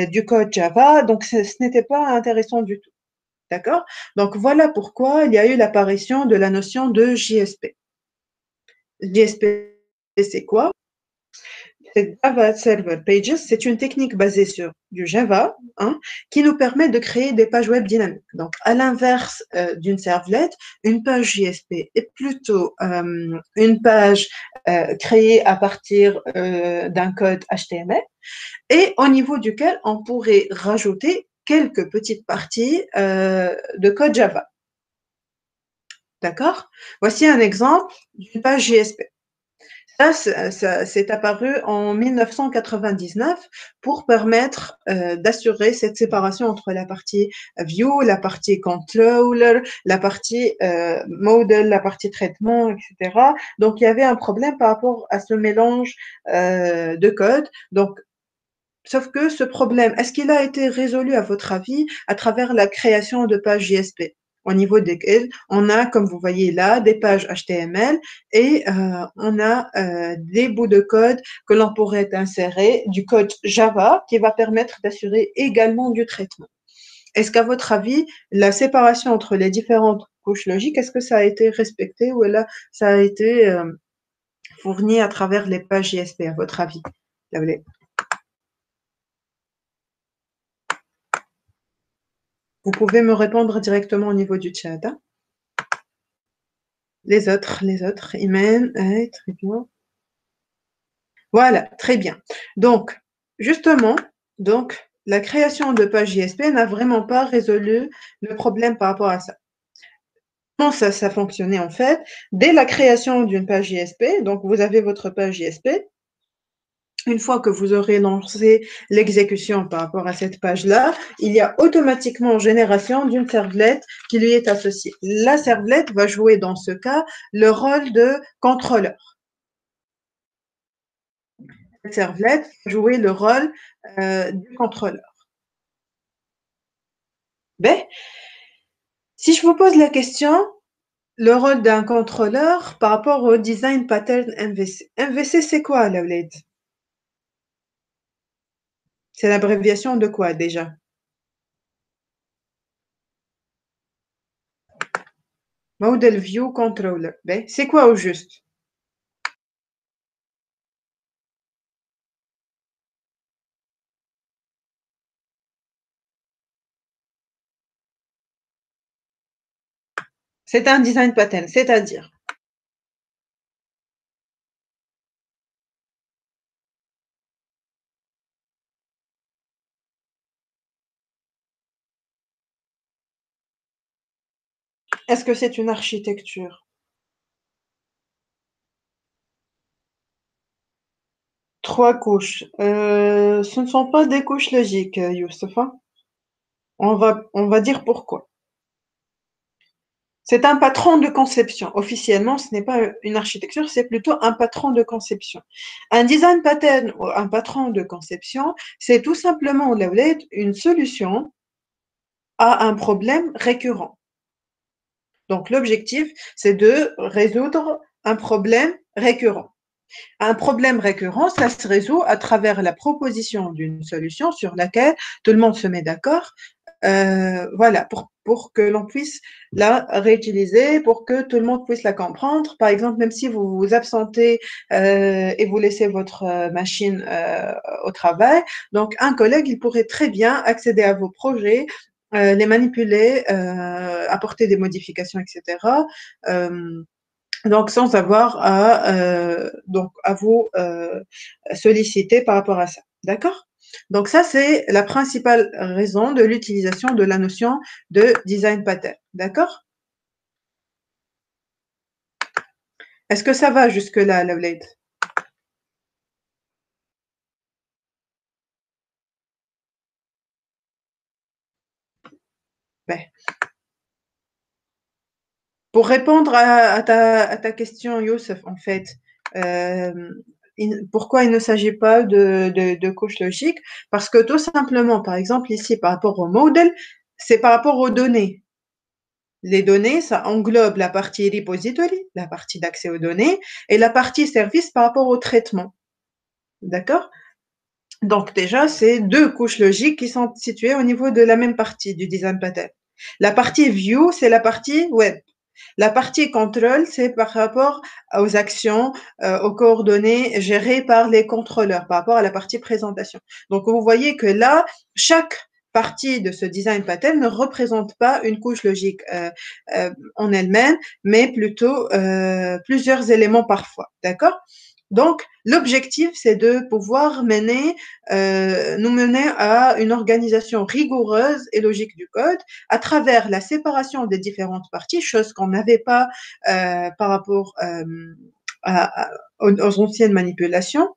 du code Java, donc ce n'était pas intéressant du tout. D'accord? Donc voilà pourquoi il y a eu l'apparition de la notion de JSP. JSP, c'est quoi? C'est Java Server Pages, c'est une technique basée sur du Java qui nous permet de créer des pages web dynamiques. Donc, à l'inverse d'une servlette, une page JSP est plutôt une page créée à partir d'un code HTML et au niveau duquel on pourrait rajouter quelques petites parties de code Java. D'accord? Voici un exemple d'une page JSP. Ça c'est apparu en 1999 pour permettre d'assurer cette séparation entre la partie view, la partie controller, la partie model, la partie traitement, etc. Donc, il y avait un problème par rapport à ce mélange de code. Donc, sauf que ce problème, est-ce qu'il a été résolu, à votre avis, à travers la création de pages JSP, au niveau desquelles on a, comme vous voyez là, des pages HTML et on a des bouts de code que l'on pourrait insérer, du code Java qui va permettre d'assurer également du traitement. Est-ce qu'à votre avis, la séparation entre les différentes couches logiques, est-ce que ça a été respecté ou là, ça a été fourni à travers les pages JSP, à votre avis? Vous pouvez me répondre directement au niveau du chat. Hein. Les autres, Imen, très bien. Voilà, très bien. Donc, justement, la création de pages JSP n'a vraiment pas résolu le problème par rapport à ça. Comment ça fonctionnait en fait? Dès la création d'une page JSP, donc vous avez votre page JSP, une fois que vous aurez lancé l'exécution par rapport à cette page-là, il y a automatiquement génération d'une servlette qui lui est associée. La servlette va jouer dans ce cas le rôle de contrôleur. Cette servlette va jouer le rôle du contrôleur. Ben, si je vous pose la question, le rôle d'un contrôleur par rapport au design pattern MVC. MVC, c'est quoi, Laouled? C'est l'abréviation de quoi déjà? Model View Controller. Ben, c'est quoi au juste? C'est un design pattern, c'est-à-dire est-ce que c'est une architecture? Trois couches. Ce ne sont pas des couches logiques, Youssef. Hein. On va dire pourquoi. C'est un patron de conception. Officiellement, ce n'est pas une architecture, c'est plutôt un patron de conception. Un design pattern ou un patron de conception, c'est tout simplement une solution à un problème récurrent. Donc, l'objectif, c'est de résoudre un problème récurrent. Un problème récurrent, ça se résout à travers la proposition d'une solution sur laquelle tout le monde se met d'accord, voilà, pour que l'on puisse la réutiliser, pour que tout le monde puisse la comprendre. Par exemple, même si vous vous absentez et vous laissez votre machine au travail, donc un collègue, il pourrait très bien accéder à vos projets, les manipuler, apporter des modifications, etc. Donc, sans avoir à vous solliciter par rapport à ça. D'accord? Donc, ça, c'est la principale raison de l'utilisation de la notion de design pattern. D'accord? Est-ce que ça va jusque-là, Laouled? Ben, pour répondre à ta question, Youssef, en fait, pourquoi il ne s'agit pas de couche logique? Parce que tout simplement, par exemple, ici, par rapport au modèle, c'est par rapport aux données. Les données, ça englobe la partie repository, la partie d'accès aux données, et la partie service par rapport au traitement. D'accord? Donc déjà, c'est deux couches logiques qui sont situées au niveau de la même partie du design pattern. La partie view, c'est la partie web. La partie contrôle, c'est par rapport aux actions, aux coordonnées gérées par les contrôleurs, par rapport à la partie présentation. Donc, vous voyez que là, chaque partie de ce design pattern ne représente pas une couche logique en elle-même, mais plutôt plusieurs éléments parfois. D'accord? Donc, l'objectif, c'est de pouvoir nous mener à une organisation rigoureuse et logique du code à travers la séparation des différentes parties, chose qu'on n'avait pas par rapport aux anciennes manipulations.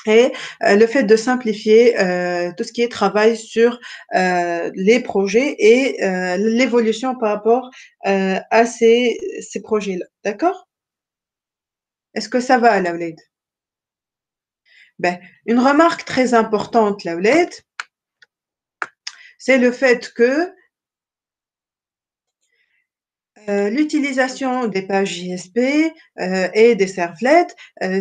Et le fait de simplifier tout ce qui est travail sur les projets et l'évolution par rapport à ces projets-là. D'accord? Est-ce que ça va, Laouled? Ben, une remarque très importante, Laouled, c'est le fait que l'utilisation des pages JSP et des servlets,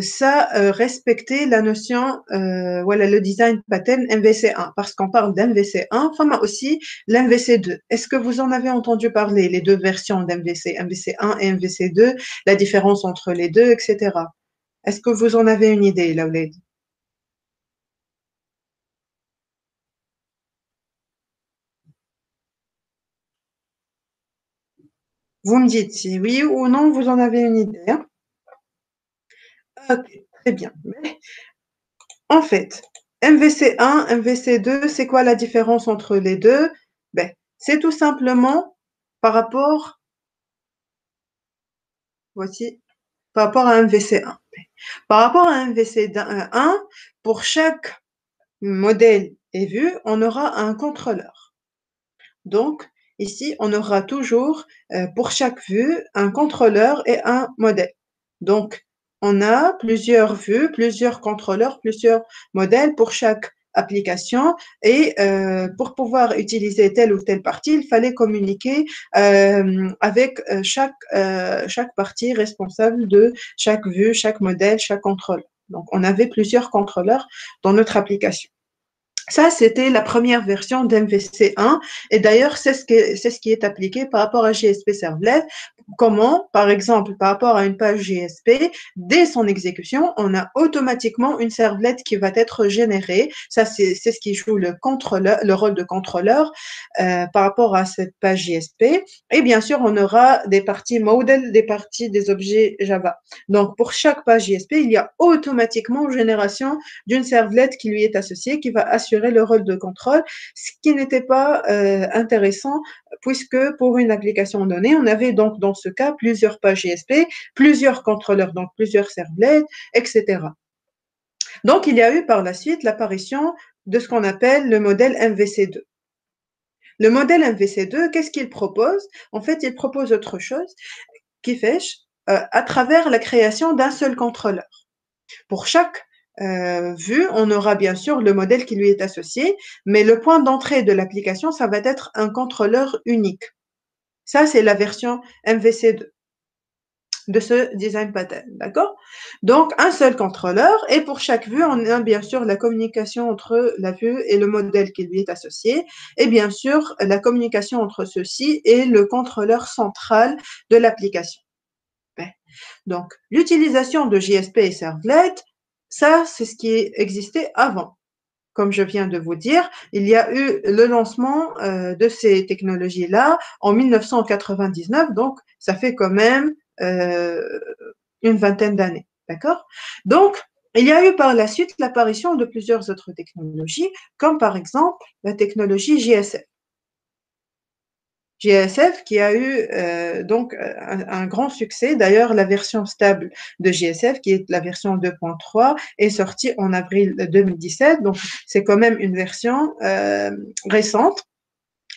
ça respectait la notion, voilà, le design pattern MVC1, parce qu'on parle d'MVC1, enfin aussi l'MVC2. Est-ce que vous en avez entendu parler, les deux versions d'MVC, MVC1 et MVC2, la différence entre les deux, etc. Est-ce que vous en avez une idée, Laouled? Vous me dites si oui ou non vous en avez une idée. Hein. Ok, très bien. Mais, en fait, MVC1, MVC2, c'est quoi la différence entre les deux? Ben, c'est tout simplement par rapport, voici, par rapport à MVC1. Par rapport à MVC1, pour chaque modèle et vue, on aura un contrôleur. Donc, ici, on aura toujours, pour chaque vue, un contrôleur et un modèle. Donc, on a plusieurs vues, plusieurs contrôleurs, plusieurs modèles pour chaque application et pour pouvoir utiliser telle ou telle partie, il fallait communiquer avec chaque partie responsable de chaque vue, chaque modèle, chaque contrôleur. Donc, on avait plusieurs contrôleurs dans notre application. Ça, c'était la première version d'MVC1 et d'ailleurs, c'est ce qui est appliqué par rapport à JSP Servlet. Comment? Par exemple, par rapport à une page JSP, dès son exécution, on a automatiquement une servlette qui va être générée. Ça, c'est ce qui joue le rôle de contrôleur par rapport à cette page JSP. Et bien sûr, on aura des parties model, des parties des objets Java. Donc, pour chaque page JSP, il y a automatiquement une génération d'une servlette qui lui est associée, qui va assurer le rôle de contrôle, ce qui n'était pas intéressant puisque pour une application donnée, on avait donc dans ce cas plusieurs pages JSP, plusieurs contrôleurs, donc plusieurs servlets, etc. Donc, il y a eu par la suite l'apparition de ce qu'on appelle le modèle MVC2. Le modèle MVC2, qu'est-ce qu'il propose? En fait, il propose autre chose qui fait à travers la création d'un seul contrôleur. Pour chaque vue, on aura bien sûr le modèle qui lui est associé, mais le point d'entrée de l'application, ça va être un contrôleur unique. Ça, c'est la version MVC2 de ce design pattern, d'accord? Donc, un seul contrôleur et pour chaque vue, on a bien sûr la communication entre la vue et le modèle qui lui est associé et bien sûr la communication entre ceux-ci et le contrôleur central de l'application. Donc, l'utilisation de JSP et Servlet, ça, c'est ce qui existait avant. Comme je viens de vous dire, il y a eu le lancement de ces technologies-là en 1999, donc ça fait quand même une vingtaine d'années, d'accord? Donc, il y a eu par la suite l'apparition de plusieurs autres technologies, comme par exemple la technologie JSF. JSF qui a eu donc un grand succès. D'ailleurs, la version stable de JSF, qui est la version 2.3, est sortie en avril 2017. Donc, c'est quand même une version récente.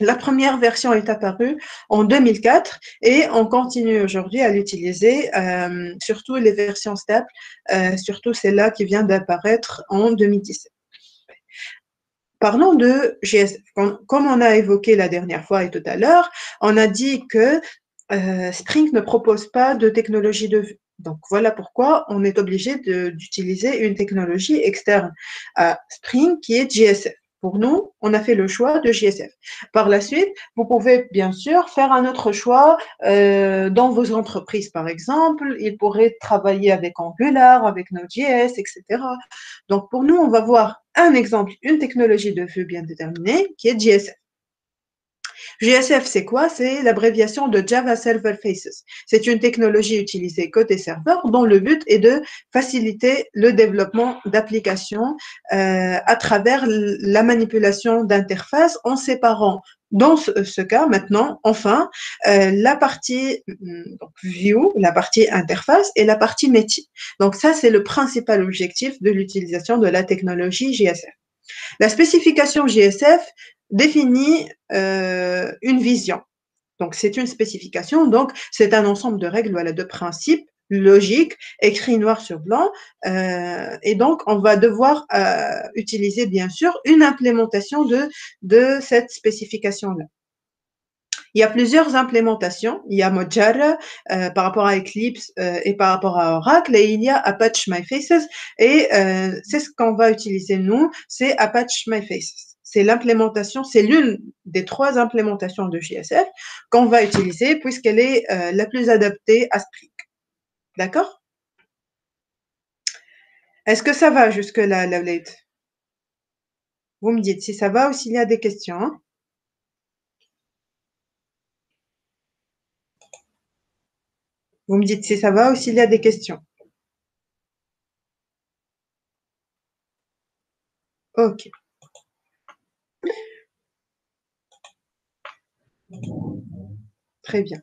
La première version est apparue en 2004 et on continue aujourd'hui à l'utiliser, surtout les versions stables, surtout celle-là qui vient d'apparaître en 2017. Parlons de GSF. Comme on a évoqué la dernière fois et tout à l'heure, on a dit que Spring ne propose pas de technologie de vue. Donc, voilà pourquoi on est obligé d'utiliser une technologie externe à Spring qui est JSF. Pour nous, on a fait le choix de JSF. Par la suite, vous pouvez bien sûr faire un autre choix dans vos entreprises, par exemple. Ils pourraient travailler avec Angular, avec Node.js, etc. Donc, pour nous, on va voir un exemple, une technologie de vue bien déterminée qui est JSF. JSF, c'est quoi? C'est l'abréviation de Java Server Faces. C'est une technologie utilisée côté serveur dont le but est de faciliter le développement d'applications à travers la manipulation d'interfaces en séparant dans ce cas, maintenant, enfin, la partie donc, view, la partie interface et la partie métier. Donc ça, c'est le principal objectif de l'utilisation de la technologie JSF. La spécification JSF définit une vision. Donc, c'est une spécification, donc c'est un ensemble de règles, voilà, de principes logiques, écrits noir sur blanc, et donc on va devoir utiliser bien sûr une implémentation de cette spécification-là. Il y a plusieurs implémentations. Il y a Mojara par rapport à Eclipse et par rapport à Oracle, et il y a Apache MyFaces, et c'est ce qu'on va utiliser nous, c'est Apache MyFaces. C'est l'implémentation, c'est l'une des 3 implémentations de JSF qu'on va utiliser puisqu'elle est la plus adaptée à Spring. D'accord? Est-ce que ça va jusque-là, Lavlade? Vous me dites si ça va ou s'il y a des questions. Hein? Vous me dites si ça va ou s'il y a des questions. Ok. Très bien.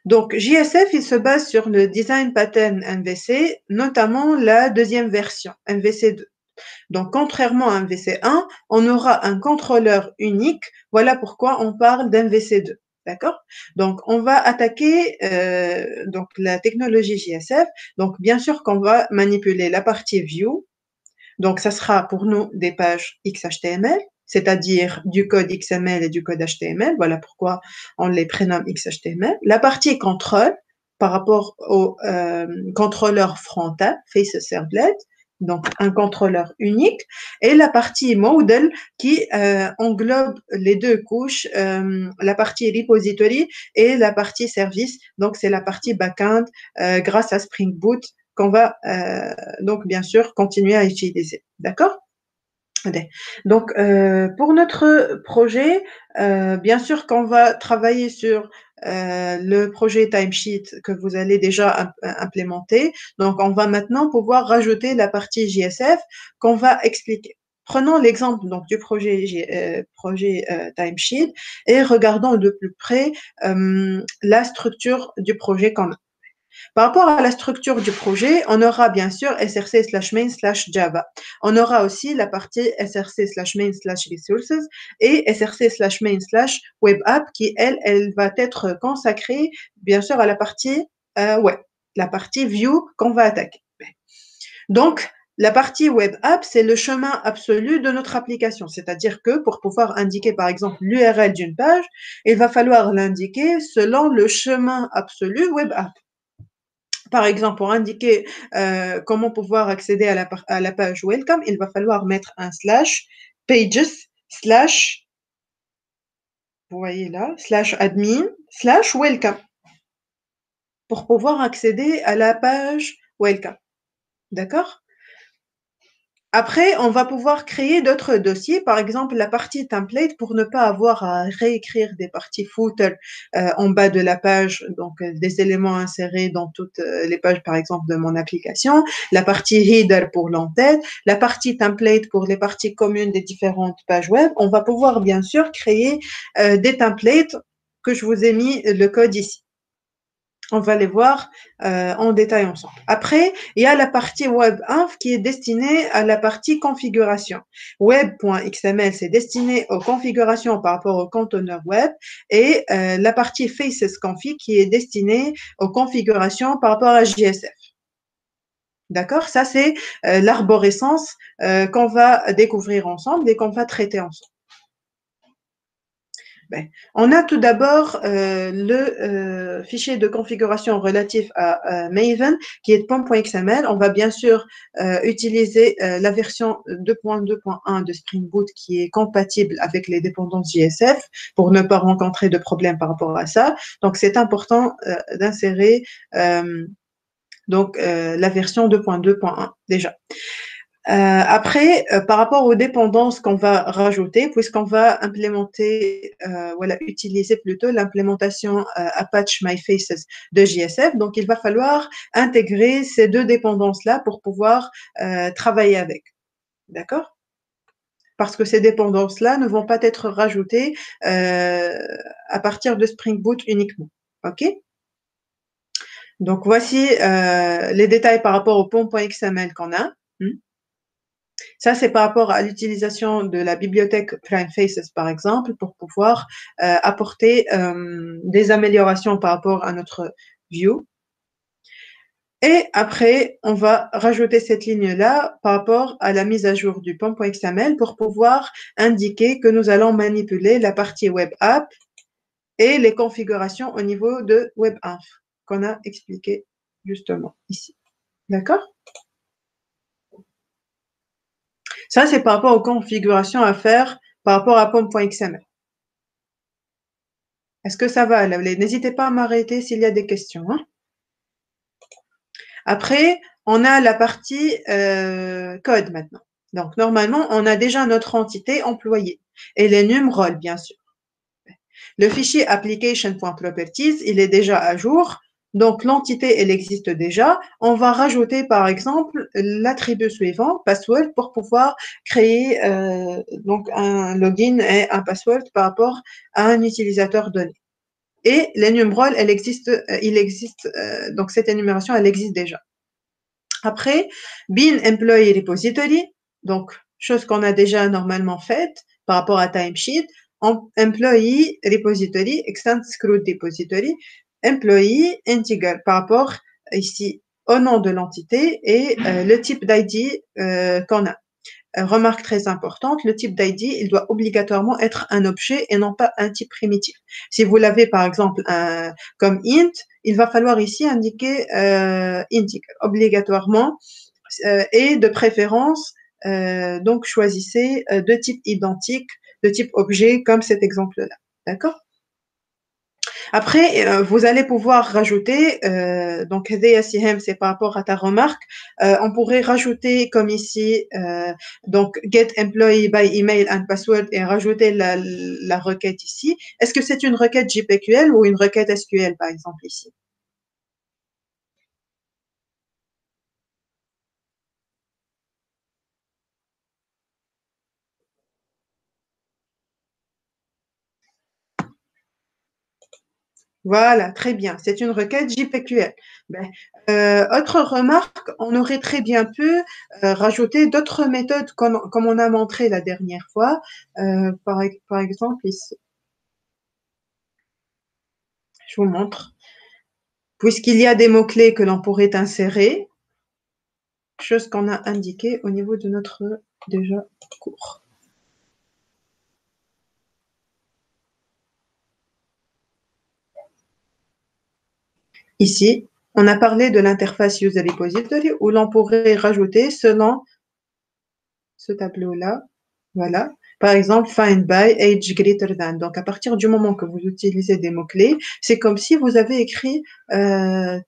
Donc, JSF, il se base sur le design pattern MVC, notamment la deuxième version, MVC2. Donc, contrairement à MVC1, on aura un contrôleur unique. Voilà pourquoi on parle d'MVC2. D'accord? Donc, on va attaquer donc, la technologie JSF. Donc, bien sûr qu'on va manipuler la partie view. Donc, ça sera pour nous des pages XHTML, c'est-à-dire du code XML et du code HTML. Voilà pourquoi on les prénomme XHTML. La partie contrôle, par rapport au contrôleur frontal, Face Servlet, donc un contrôleur unique, et la partie model qui englobe les 2 couches, la partie repository et la partie service. Donc, c'est la partie backend grâce à Spring Boot qu'on va donc bien sûr continuer à utiliser. D'accord? Donc, pour notre projet, bien sûr qu'on va travailler sur le projet timesheet que vous allez déjà implémenter. Donc, on va maintenant pouvoir rajouter la partie JSF qu'on va expliquer. Prenons l'exemple donc du projet timesheet et regardons de plus près la structure du projet qu'on a. Par rapport à la structure du projet, on aura bien sûr src/main/java. On aura aussi la partie src/main/resources et src/main/webapp qui, elle va être consacrée bien sûr à la partie web, la partie view qu'on va attaquer. Donc, la partie web app, c'est le chemin absolu de notre application. C'est-à-dire que pour pouvoir indiquer, par exemple, l'URL d'une page, il va falloir l'indiquer selon le chemin absolu web app. Par exemple, pour indiquer comment pouvoir accéder à la page Welcome, il va falloir mettre un slash pages slash, vous voyez là, slash admin slash welcome pour pouvoir accéder à la page Welcome. D'accord? Après, on va pouvoir créer d'autres dossiers, par exemple la partie template pour ne pas avoir à réécrire des parties footer en bas de la page, donc des éléments insérés dans toutes les pages, par exemple, de mon application, la partie header pour l'entête, la partie template pour les parties communes des différentes pages web. On va pouvoir bien sûr créer des templates que je vous ai mis le code ici. On va les voir en détail ensemble. Après, il y a la partie web-inf qui est destinée à la partie configuration. Web.xml, c'est destiné aux configurations par rapport au conteneur web et la partie faces.config qui est destinée aux configurations par rapport à JSF. D'accord? Ça, c'est l'arborescence qu'on va découvrir ensemble et qu'on va traiter ensemble. Ben, on a tout d'abord le fichier de configuration relatif à Maven qui est pom.xml. On va bien sûr utiliser la version 2.2.1 de Spring Boot qui est compatible avec les dépendances JSF pour ne pas rencontrer de problème par rapport à ça. Donc, c'est important d'insérer la version 2.2.1 déjà. Après, par rapport aux dépendances qu'on va rajouter, puisqu'on va implémenter, utiliser plutôt l'implémentation Apache MyFaces de JSF, donc il va falloir intégrer ces deux dépendances-là pour pouvoir travailler avec. D'accord? Parce que ces dépendances-là ne vont pas être rajoutées à partir de Spring Boot uniquement. OK? Donc, voici les détails par rapport au pom.xml qu'on a. Ça, c'est par rapport à l'utilisation de la bibliothèque Prime Faces, par exemple, pour pouvoir apporter des améliorations par rapport à notre view. Et après, on va rajouter cette ligne-là par rapport à la mise à jour du pom.xml pour pouvoir indiquer que nous allons manipuler la partie web app et les configurations au niveau de web-inf qu'on a expliqué justement ici. D'accord? Ça, c'est par rapport aux configurations à faire par rapport à pom.xml. Est-ce que ça va? N'hésitez pas à m'arrêter s'il y a des questions. Hein. Après, on a la partie code maintenant. Donc, normalement, on a déjà notre entité employée et les num rôles, bien sûr. Le fichier application.properties, il est déjà à jour. Donc, l'entité, elle existe déjà. On va rajouter, par exemple, l'attribut suivant, password, pour pouvoir créer donc un login et un password par rapport à un utilisateur donné. Et l'énuméral, donc cette énumération, elle existe déjà. Après, bin employee repository, donc chose qu'on a déjà normalement faite par rapport à timesheet, employee repository, extend screw repository, employee integer par rapport ici au nom de l'entité et le type d'ID qu'on a. Remarque très importante, le type d'ID, il doit obligatoirement être un objet et non pas un type primitif. Si vous l'avez par exemple comme int, il va falloir ici indiquer int obligatoirement et de préférence, donc choisissez deux types identiques, de type objet comme cet exemple-là. D'accord? Après, vous allez pouvoir rajouter, donc c'est par rapport à ta remarque, on pourrait rajouter comme ici, donc get employee by email and password et rajouter la requête ici. Est-ce que c'est une requête JPQL ou une requête SQL par exemple ici? Voilà, très bien. C'est une requête JPQL. Ben, autre remarque, on aurait très bien pu rajouter d'autres méthodes comme on a montré la dernière fois. Par exemple, ici, je vous montre. Puisqu'il y a des mots-clés que l'on pourrait insérer, chose qu'on a indiquée au niveau de notre déjà cours. Ici, on a parlé de l'interface User Repository où l'on pourrait rajouter selon ce tableau-là, voilà. Par exemple, find by age greater than. Donc, à partir du moment que vous utilisez des mots-clés, c'est comme si vous avez écrit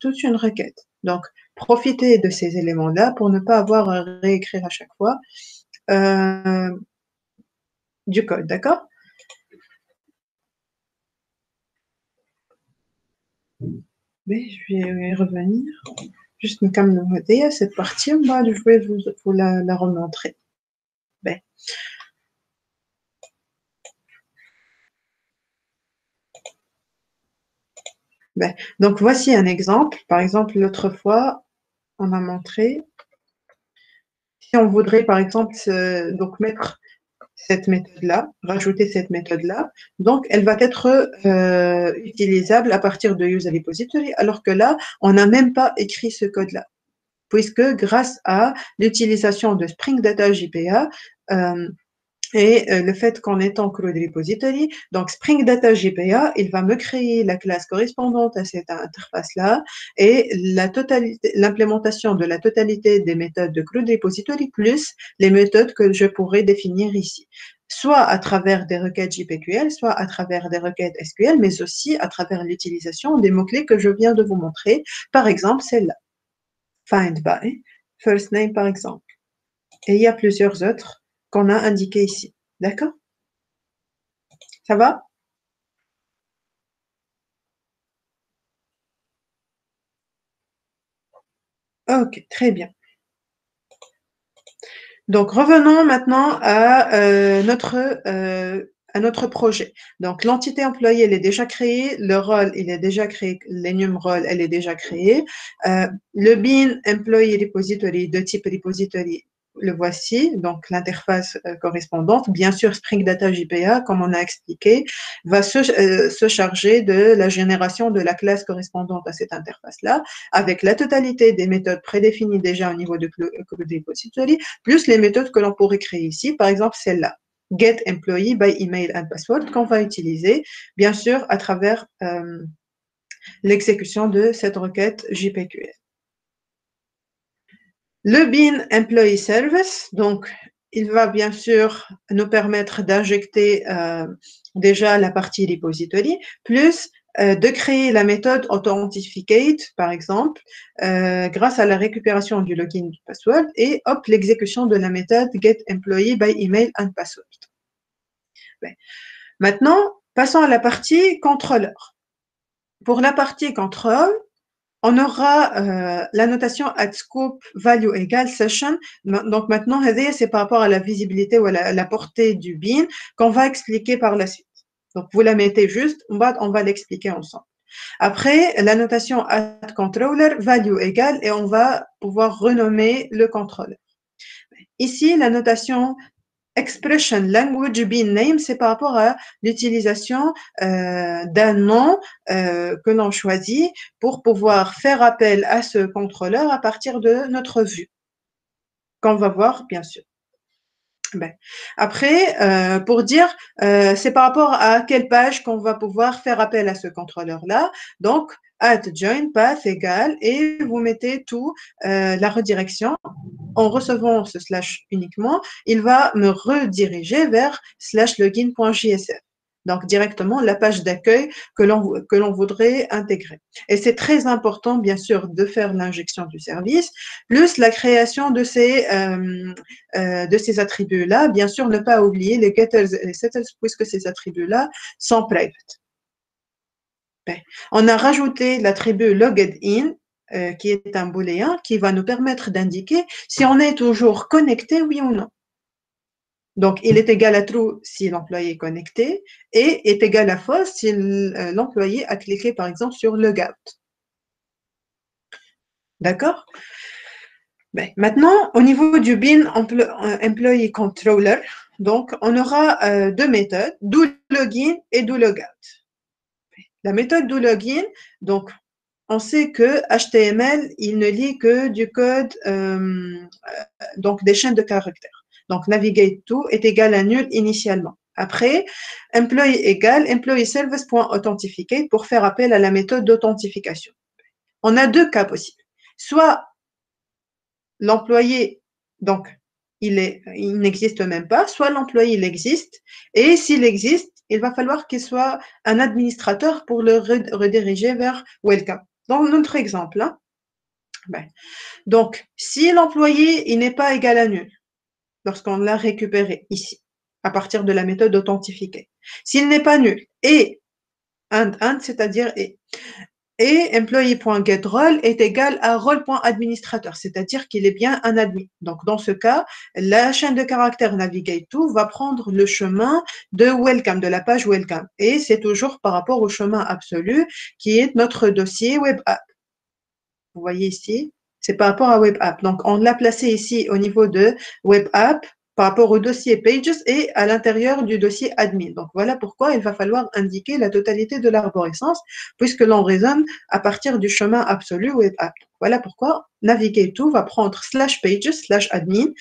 toute une requête. Donc, profitez de ces éléments-là pour ne pas avoir à réécrire à chaque fois du code, d'accord? Mais je vais y revenir. Juste me calmer à cette partie, moi, je vais vous la remontrer. Ben. Ben, donc, voici un exemple. Par exemple, l'autre fois, on a montré, si on voudrait, par exemple, donc mettre cette méthode-là, rajouter cette méthode-là, donc elle va être utilisable à partir de user repository, alors que là, on n'a même pas écrit ce code-là, puisque grâce à l'utilisation de Spring Data JPA, et le fait qu'en étant CRUD repository, donc Spring Data JPA, il va me créer la classe correspondante à cette interface-là et l'implémentation de la totalité des méthodes de CRUD repository plus les méthodes que je pourrais définir ici, soit à travers des requêtes JPQL, soit à travers des requêtes SQL, mais aussi à travers l'utilisation des mots-clés que je viens de vous montrer, par exemple celle-là, find by, first name par exemple. Et il y a plusieurs autres qu'on a indiqués ici. D'accord? Ça va? Ok, très bien. Donc, revenons maintenant à notre projet. Donc, l'entité employée, elle est déjà créée, le rôle, il est déjà créé, l'enum role, elle est déjà créée. Le bin employee repository de type repository, le voici, donc l'interface correspondante. Bien sûr, Spring Data JPA, comme on a expliqué, va se charger de la génération de la classe correspondante à cette interface-là, avec la totalité des méthodes prédéfinies déjà au niveau de CRUD repository, plus les méthodes que l'on pourrait créer ici, par exemple celle-là, get employee by email and password, qu'on va utiliser, bien sûr, à travers l'exécution de cette requête JPQL. Le bin employee service, donc, il va bien sûr nous permettre d'injecter déjà la partie repository, plus de créer la méthode authenticate, par exemple, grâce à la récupération du login du password et hop, l'exécution de la méthode get employee by email and password. Bien. Maintenant, passons à la partie contrôleur. Pour la partie contrôle, on aura la notation at scope value égale session. Donc maintenant, c'est par rapport à la visibilité ou à la portée du bin qu'on va expliquer par la suite. Donc vous la mettez juste, on va l'expliquer ensemble. Après, la notation at controller value égale et on va pouvoir renommer le contrôleur. Ici, la notation expression language bin name, c'est par rapport à l'utilisation d'un nom que l'on choisit pour pouvoir faire appel à ce contrôleur à partir de notre vue, qu'on va voir bien sûr. Ben. Après, pour dire, c'est par rapport à quelle page qu'on va pouvoir faire appel à ce contrôleur-là. Donc, at join path égale et vous mettez tout, la redirection. En recevant ce slash uniquement, il va me rediriger vers /login.jsf. Donc, directement la page d'accueil que l'on voudrait intégrer. Et c'est très important, bien sûr, de faire l'injection du service, plus la création de ces attributs-là. Bien sûr, ne pas oublier les getters et les setters, puisque ces attributs-là sont private. On a rajouté l'attribut logged in, qui est un booléen qui va nous permettre d'indiquer si on est toujours connecté, oui ou non. Donc, il est égal à true si l'employé est connecté et est égal à false si l'employé a cliqué, par exemple, sur logout. D'accord? Ben, maintenant, au niveau du bin employee controller, donc, on aura deux méthodes, do login et do logout. La méthode do login, donc, on sait que HTML, il ne lit que du code, donc des chaînes de caractères. Donc, navigate to est égal à nul initialement. Après, employee égale employee service.authenticate pour faire appel à la méthode d'authentification. On a deux cas possibles. Soit l'employé, donc, il n'existe même pas, soit l'employé, il existe, et s'il existe, il va falloir qu'il soit un administrateur pour le rediriger vers welcome. Dans notre exemple, hein, ben, donc, si l'employé il n'est pas égal à nul, lorsqu'on l'a récupéré ici, à partir de la méthode authentifiée, s'il n'est pas nul, et and, c'est-à-dire et, Et employee.getRole est égal à role.administrateur, c'est-à-dire qu'il est bien un admin. Donc, dans ce cas, la chaîne de caractères navigate_to va prendre le chemin de welcome, de la page welcome. Et c'est toujours par rapport au chemin absolu qui est notre dossier web app. Vous voyez ici, c'est par rapport à web app. Donc, on l'a placé ici au niveau de web app par rapport au dossier pages et à l'intérieur du dossier admin. Donc, voilà pourquoi il va falloir indiquer la totalité de l'arborescence puisque l'on raisonne à partir du chemin absolu web app. Voilà pourquoi navigate_to va prendre /pages/admin/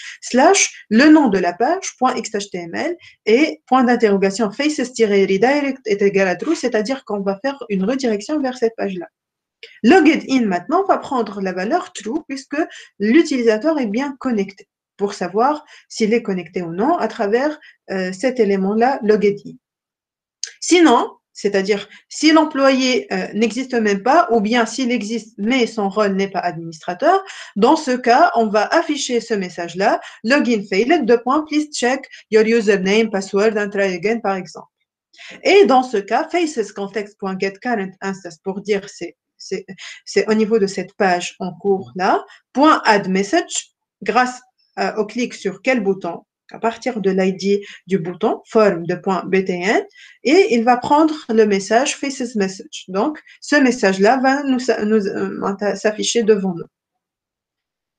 le nom de la page .xhtml et point d'interrogation faces-redirect est égal à true, c'est-à-dire qu'on va faire une redirection vers cette page-là. Logged in maintenant va prendre la valeur true puisque l'utilisateur est bien connecté pour savoir s'il est connecté ou non à travers cet élément-là, logged in. Sinon, c'est-à-dire si l'employé n'existe même pas ou bien s'il existe mais son rôle n'est pas administrateur, dans ce cas, on va afficher ce message-là, login failed, please check your username, password, and try again par exemple. Et dans ce cas, facescontext.getCurrentInstance pour dire c'est au niveau de cette page en cours là, .addMessage, grâce au clic sur quel bouton, à partir de l'ID du bouton, form de .btn, et il va prendre le message facesMessage. Donc, ce message-là va nous s'afficher devant nous.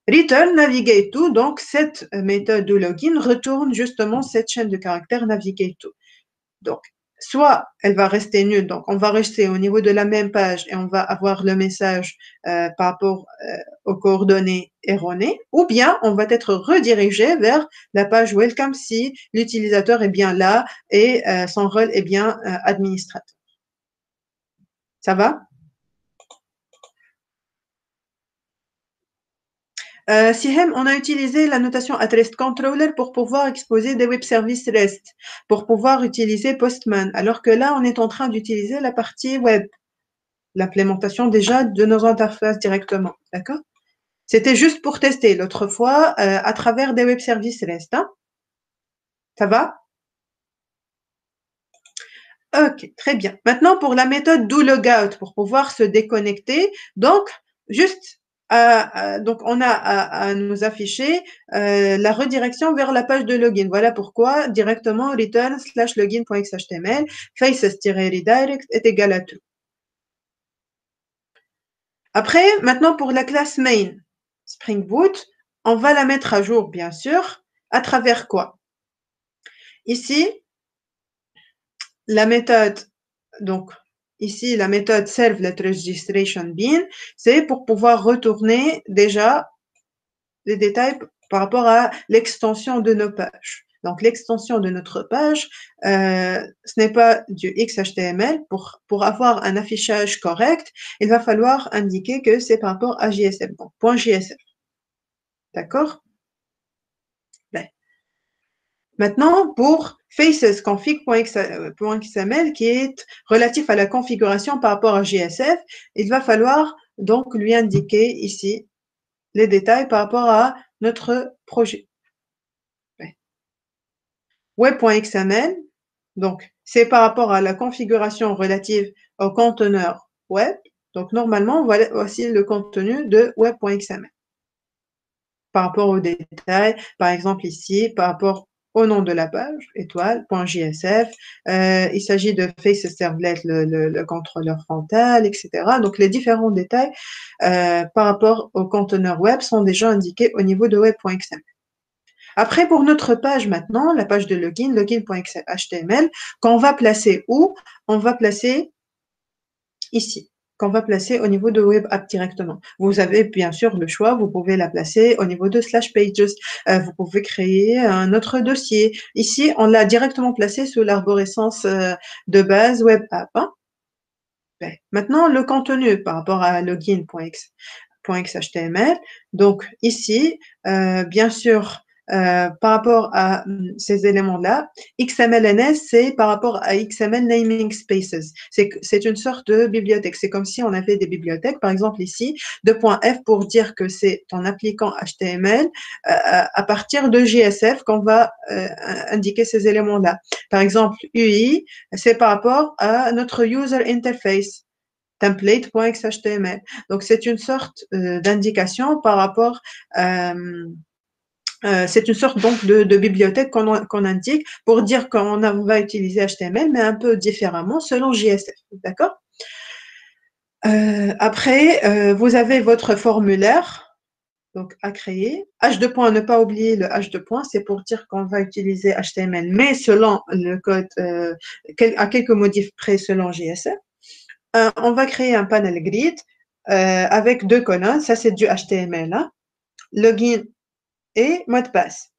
Return navigate_to, donc cette méthode de login retourne justement cette chaîne de caractères navigate_to. Donc, soit elle va rester nulle, donc on va rester au niveau de la même page et on va avoir le message par rapport aux coordonnées erronées, ou bien on va être redirigé vers la page welcome si l'utilisateur est bien là et son rôle est bien administrateur. Ça va? Sihem, on a utilisé la notation @REST_controller pour pouvoir exposer des web services REST, pour pouvoir utiliser Postman, alors que là, on est en train d'utiliser la partie web, l'implémentation déjà de nos interfaces directement, d'accord? C'était juste pour tester l'autre fois à travers des web services REST. Hein? Ça va? Ok, très bien. Maintenant, pour la méthode doLogout, pour pouvoir se déconnecter, donc, juste donc, on a à nous afficher la redirection vers la page de login. Voilà pourquoi directement return /login.xhtml faces-redirect est égal à true. Après, maintenant pour la classe main Spring Boot, on va la mettre à jour, bien sûr. À travers quoi? Ici, la méthode, donc, ici, la méthode servletRegistration_bean, c'est pour pouvoir retourner déjà les détails par rapport à l'extension de nos pages. Donc, l'extension de notre page, ce n'est pas du XHTML. Pour avoir un affichage correct, il va falloir indiquer que c'est par rapport à JSF, donc .jsf. D'accord? Maintenant, pour facesconfig.xml, qui est relatif à la configuration par rapport à JSF, il va falloir donc lui indiquer ici les détails par rapport à notre projet. Web.xml, donc c'est par rapport à la configuration relative au conteneur web. Donc normalement, voici le contenu de web.xml. Par rapport aux détails, par exemple ici, par rapport au nom de la page, étoile.jsf, il s'agit de FaceServlet, le contrôleur frontal, etc. Donc, les différents détails par rapport au conteneur web sont déjà indiqués au niveau de web.xml. Après, pour notre page maintenant, la page de login, login.html, qu'on va placer où? On va placer ici, qu'on va placer au niveau de web app directement. Vous avez bien sûr le choix, vous pouvez la placer au niveau de /pages, vous pouvez créer un autre dossier. Ici, on l'a directement placé sous l'arborescence de base web app. Hein. Maintenant, le contenu par rapport à login.xhtml. Donc ici, bien sûr, par rapport à ces éléments-là, XMLNS, c'est par rapport à XML Naming Spaces. C'est une sorte de bibliothèque. C'est comme si on avait des bibliothèques, par exemple ici, .f pour dire que c'est en appliquant HTML à partir de JSF qu'on va indiquer ces éléments-là. Par exemple, UI, c'est par rapport à notre User Interface. template.xhtml. Donc, c'est une sorte d'indication par rapport c'est une sorte donc de bibliothèque qu'on indique pour dire qu'on va utiliser HTML, mais un peu différemment selon JSF. D'accord? Après, vous avez votre formulaire donc à créer. H2 point, ne pas oublier le H2 point, c'est pour dire qu'on va utiliser HTML, mais selon le code, à quelques modifs près selon JSF. On va créer un panel grid avec deux colonnes, ça c'est du HTML, hein, login et mot de passe.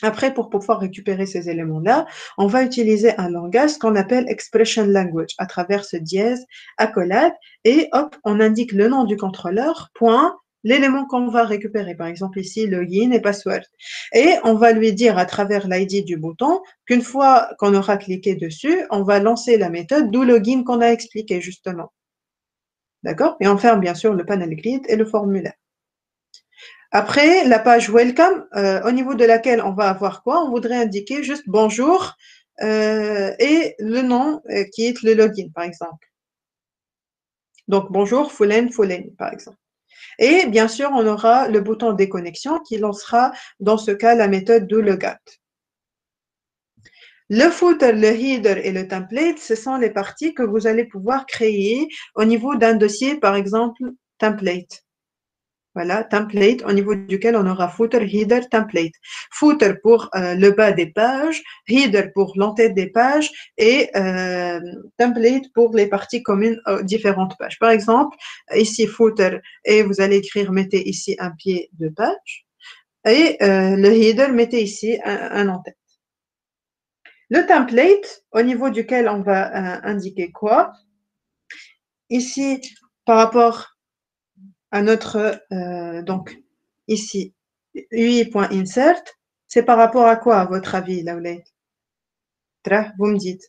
Après, pour pouvoir récupérer ces éléments-là, on va utiliser un langage qu'on appelle Expression Language à travers ce dièse, accolade, et hop, on indique le nom du contrôleur, point, l'élément qu'on va récupérer, par exemple ici, login et password. Et on va lui dire à travers l'ID du bouton qu'une fois qu'on aura cliqué dessus, on va lancer la méthode doLogin qu'on a expliqué justement. D'accord? Et on ferme bien sûr le panel grid et le formulaire. Après, la page Welcome, au niveau de laquelle on va avoir quoi? On voudrait indiquer juste bonjour et le nom qui est le login, par exemple. Donc, bonjour, Foulen, par exemple. Et bien sûr, on aura le bouton déconnexion qui lancera, dans ce cas, la méthode doLogout. Le footer, le header et le template, ce sont les parties que vous allez pouvoir créer au niveau d'un dossier, par exemple, template. Voilà, template au niveau duquel on aura footer, header, template. Footer pour le bas des pages, header pour l'entête des pages et template pour les parties communes aux différentes pages. Par exemple, ici footer et vous allez écrire, mettez ici un pied de page et le header, mettez ici un en-tête. Le template au niveau duquel on va indiquer quoi? Ici, par rapport à notre, donc, ici, UI.insert, c'est par rapport à quoi, à votre avis, Laoulay? Vous me dites.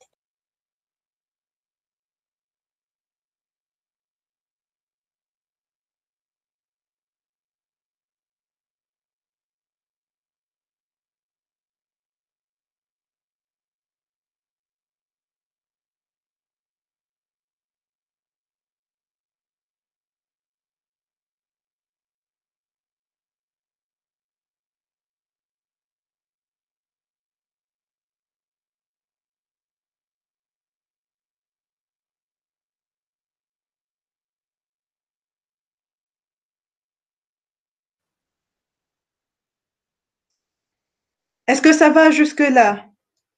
Est-ce que ça va jusque-là,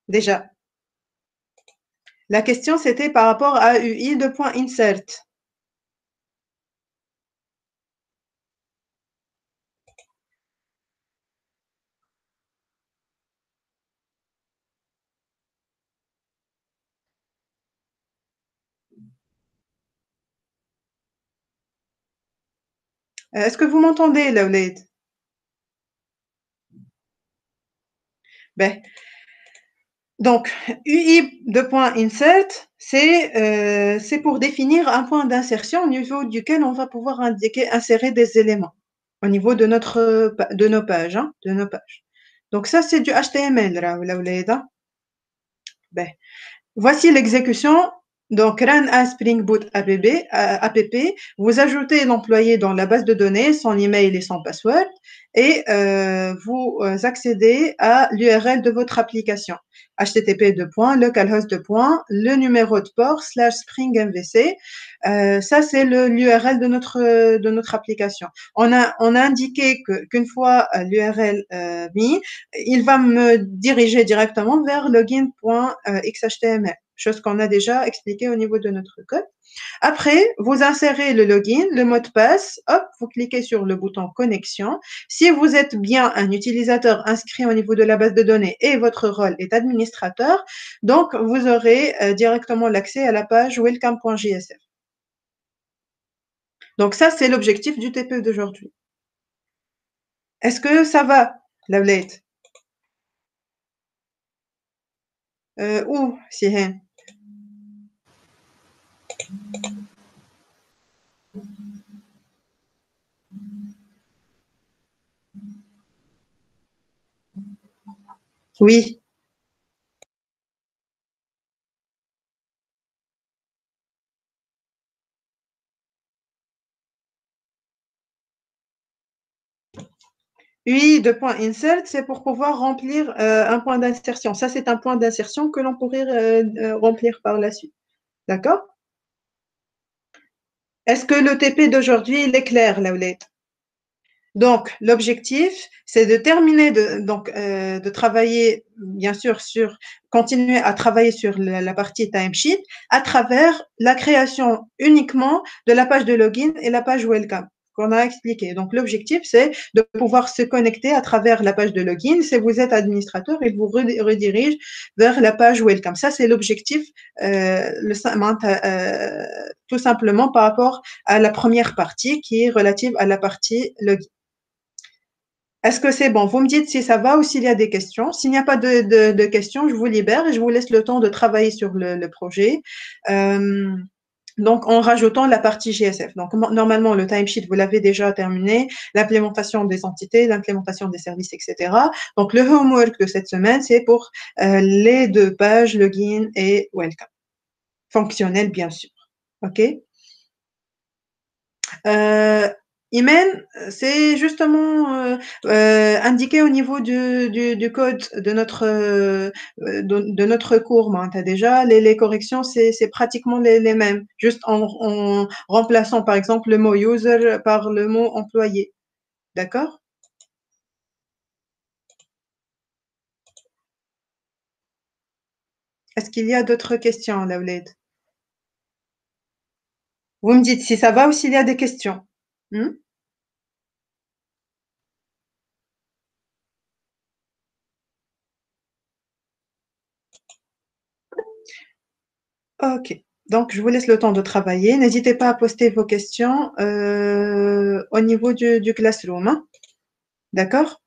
déjà? La question, c'était par rapport à UI2.insert. Est-ce que vous m'entendez, Laoulay? Ben, donc, UI2.insert, c'est pour définir un point d'insertion au niveau duquel on va pouvoir insérer des éléments au niveau de nos pages, hein, de nos pages. Donc ça, c'est du HTML, Laoulay. Ben, voici l'exécution. Donc, run as Spring Boot app, vous ajoutez l'employé dans la base de données, son email et son password, et vous accédez à l'URL de votre application. HTTP localhost le numéro de port /Spring MVC. Ça, c'est l'URL de notre application. On a indiqué qu'une fois l'URL mis, il va me diriger directement vers login.xhtml, chose qu'on a déjà expliqué au niveau de notre code. Après, vous insérez le login, le mot de passe, hop, vous cliquez sur le bouton connexion. Si vous êtes bien un utilisateur inscrit au niveau de la base de données et votre rôle est administrateur, donc vous aurez directement l'accès à la page welcome.jsf. Donc ça, c'est l'objectif du TPE d'aujourd'hui. Est-ce que ça va, Laoulay? Où, Sihen? Oui. Oui, de point insert, c'est pour pouvoir remplir un point d'insertion. Ça, c'est un point d'insertion que l'on pourrait remplir par la suite. D'accord? Est-ce que le TP d'aujourd'hui, il est clair, Laoulette? Donc, l'objectif, c'est de terminer de travailler, bien sûr, continuer à travailler sur la partie timesheet à travers la création uniquement de la page de login et la page welcome qu'on a expliqué. Donc, l'objectif, c'est de pouvoir se connecter à travers la page de login. Si vous êtes administrateur, il vous redirige vers la page welcome. Ça, c'est l'objectif, tout simplement par rapport à la première partie qui est relative à la partie login. Est-ce que c'est bon? Vous me dites si ça va ou s'il y a des questions. S'il n'y a pas de questions, je vous libère et je vous laisse le temps de travailler sur le projet. Donc, en rajoutant la partie GSF. Donc, normalement, le timesheet, vous l'avez déjà terminé, l'implémentation des entités, l'implémentation des services, etc. Donc, le homework de cette semaine, c'est pour les 2 pages, login et welcome. Fonctionnel, bien sûr. OK? Imen, c'est justement indiqué au niveau du code de notre cours. T'as déjà les corrections, c'est pratiquement les mêmes, juste en remplaçant par exemple le mot user par le mot employé. D'accord? Est-ce qu'il y a d'autres questions, Laouled? Vous me dites si ça va ou s'il y a des questions. Ok. Donc, je vous laisse le temps de travailler. N'hésitez pas à poster vos questions au niveau du classroom. Hein. D'accord?